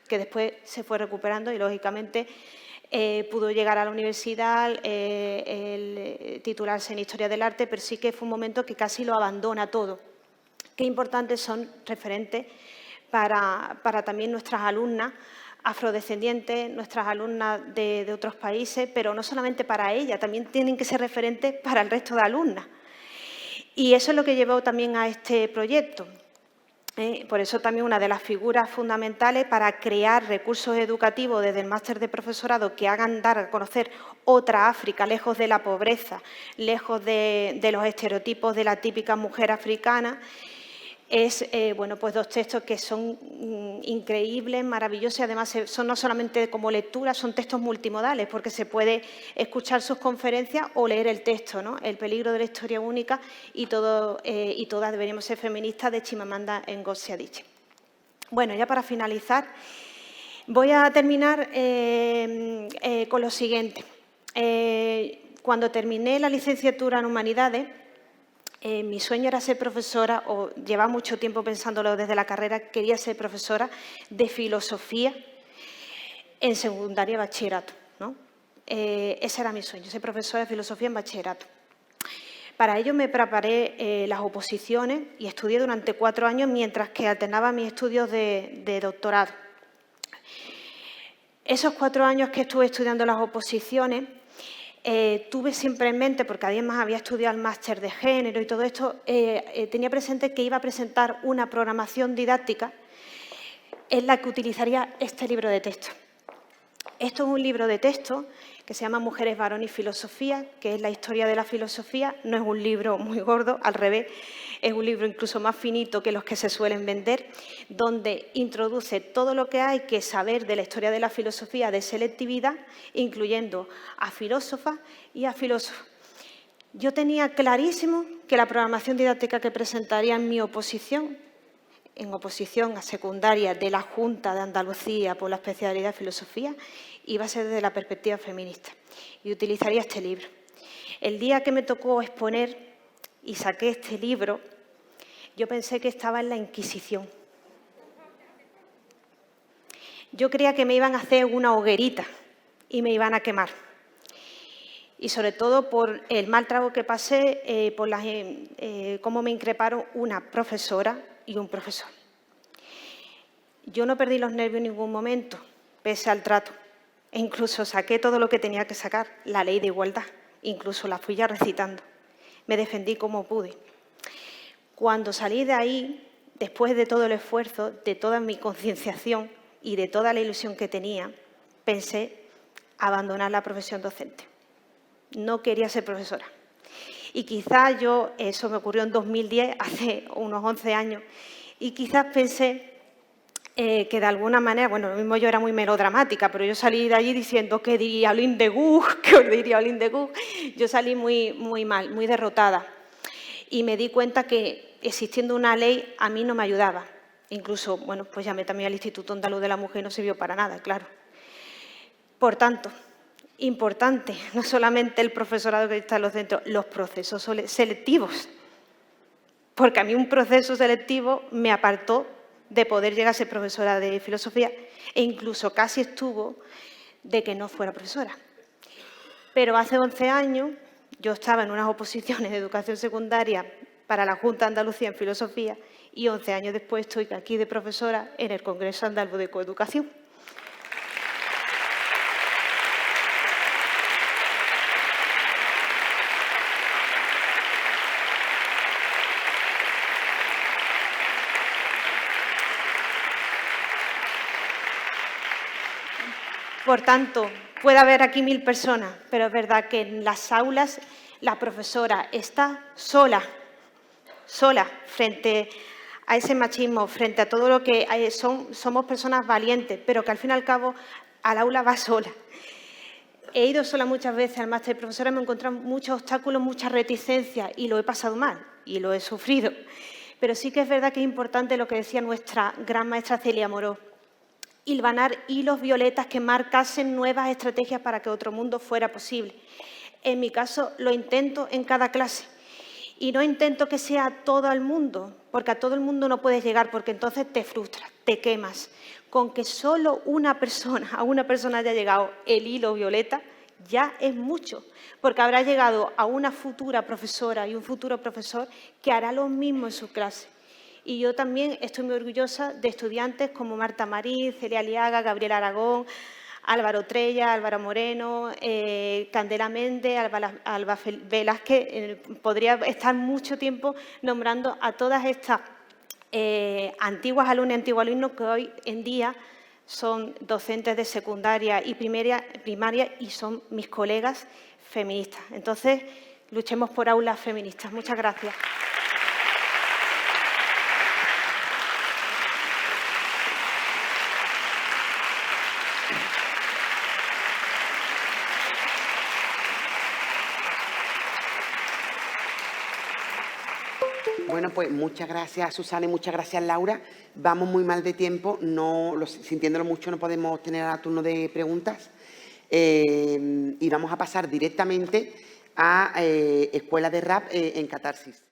que después se fue recuperando y, lógicamente, pudo llegar a la universidad, titularse en Historia del Arte, pero sí que fue un momento que casi lo abandona todo. Qué importantes son referentes para también nuestras alumnas afrodescendientes, nuestras alumnas de otros países, pero no solamente para ellas, también tienen que ser referentes para el resto de alumnas. Y eso es lo que llevó también a este proyecto. Por eso también una de las figuras fundamentales para crear recursos educativos desde el máster de profesorado que hagan dar a conocer otra África, lejos de la pobreza, lejos de los estereotipos de la típica mujer africana, es bueno, pues 2 textos que son increíbles, maravillosos, y además son no solamente como lectura, son textos multimodales, porque se puede escuchar sus conferencias o leer el texto, ¿no? El peligro de la historia única y todas deberíamos ser feministas, de Chimamanda Ngozi Adichie. Bueno, ya para finalizar, voy a terminar con lo siguiente. Cuando terminé la licenciatura en Humanidades, mi sueño era ser profesora, o llevaba mucho tiempo pensándolo desde la carrera, quería ser profesora de filosofía en secundaria y bachillerato, ¿no? Ese era mi sueño, ser profesora de filosofía en bachillerato. Para ello me preparé las oposiciones y estudié durante 4 años mientras que alternaba mis estudios de doctorado. Esos 4 años que estuve estudiando las oposiciones, tuve siempre en mente, porque además había estudiado el máster de género y todo esto, tenía presente que iba a presentar una programación didáctica en la que utilizaría este libro de texto. Esto es un libro de texto que se llama Mujeres, Varón y Filosofía, que es la historia de la filosofía. No es un libro muy gordo, al revés, es un libro incluso más finito que los que se suelen vender, donde introduce todo lo que hay que saber de la historia de la filosofía de selectividad, incluyendo a filósofas y a filósofos. Yo tenía clarísimo que la programación didáctica que presentaría en mi oposición, a secundaria de la Junta de Andalucía por la especialidad de filosofía, iba a ser desde la perspectiva feminista y utilizaría este libro. El día que me tocó exponer y saqué este libro, yo pensé que estaba en la Inquisición. Yo creía que me iban a hacer una hoguerita y me iban a quemar. Y sobre todo por el mal trago que pasé, por cómo me increparon una profesora y un profesor. Yo no perdí los nervios en ningún momento, pese al trato. E incluso saqué todo lo que tenía que sacar, la ley de igualdad. Incluso la fui ya recitando. Me defendí como pude. Cuando salí de ahí, después de todo el esfuerzo, de toda mi concienciación y de toda la ilusión que tenía, pensé abandonar la profesión docente. No quería ser profesora. Y quizás eso me ocurrió en 2010, hace unos 11 años, y quizás pensé que de alguna manera, bueno, lo mismo yo era muy melodramática, pero yo salí de allí diciendo, ¿qué diría Olin de Gug? ¿Qué os diría Olin de Gug? Yo salí muy mal, muy derrotada. Y me di cuenta que existiendo una ley a mí no me ayudaba. Incluso, bueno, pues llamé también al Instituto Andaluz de la Mujer y no sirvió para nada, claro. Por tanto, importante, no solamente el profesorado que está en los centros, los procesos selectivos. Porque a mí un proceso selectivo me apartó de poder llegar a ser profesora de filosofía e incluso casi estuvo de que no fuera profesora. Pero hace 11 años yo estaba en unas oposiciones de educación secundaria para la Junta de Andalucía en filosofía y 11 años después estoy aquí de profesora en el Congreso Andaluz de Coeducación. Por tanto, puede haber aquí 1000 personas, pero es verdad que en las aulas la profesora está sola frente a ese machismo, frente a todo lo que somos personas valientes, pero que al fin y al cabo al aula va sola. he ido sola muchas veces al máster de profesora, me he encontrado muchos obstáculos, muchas reticencias y lo he pasado mal y lo he sufrido. Pero sí que es verdad que es importante lo que decía nuestra gran maestra Celia Moró, hilvanar hilos violetas que marcasen nuevas estrategias para que otro mundo fuera posible. En mi caso lo intento en cada clase y no intento que sea todo el mundo, porque a todo el mundo no puedes llegar porque entonces te frustras, te quemas. Con que solo a una persona haya llegado el hilo violeta, ya es mucho, porque habrá llegado a una futura profesora y un futuro profesor que hará lo mismo en su clase. Y yo también estoy muy orgullosa de estudiantes como Marta Marín, Celia Aliaga, Gabriel Aragón, Álvaro Trella, Álvaro Moreno, Candela Méndez, Alba Velázquez. Podría estar mucho tiempo nombrando a todas estas antiguas alumnas y antiguos alumnos que hoy en día son docentes de secundaria y primaria y son mis colegas feministas. Entonces, luchemos por aulas feministas. Muchas gracias. Bueno, pues muchas gracias, Susana, y muchas gracias, Laura. Vamos muy mal de tiempo, sintiéndolo mucho no podemos tener ahora turno de preguntas. Y vamos a pasar directamente a Escuela de Rap en Catarsis.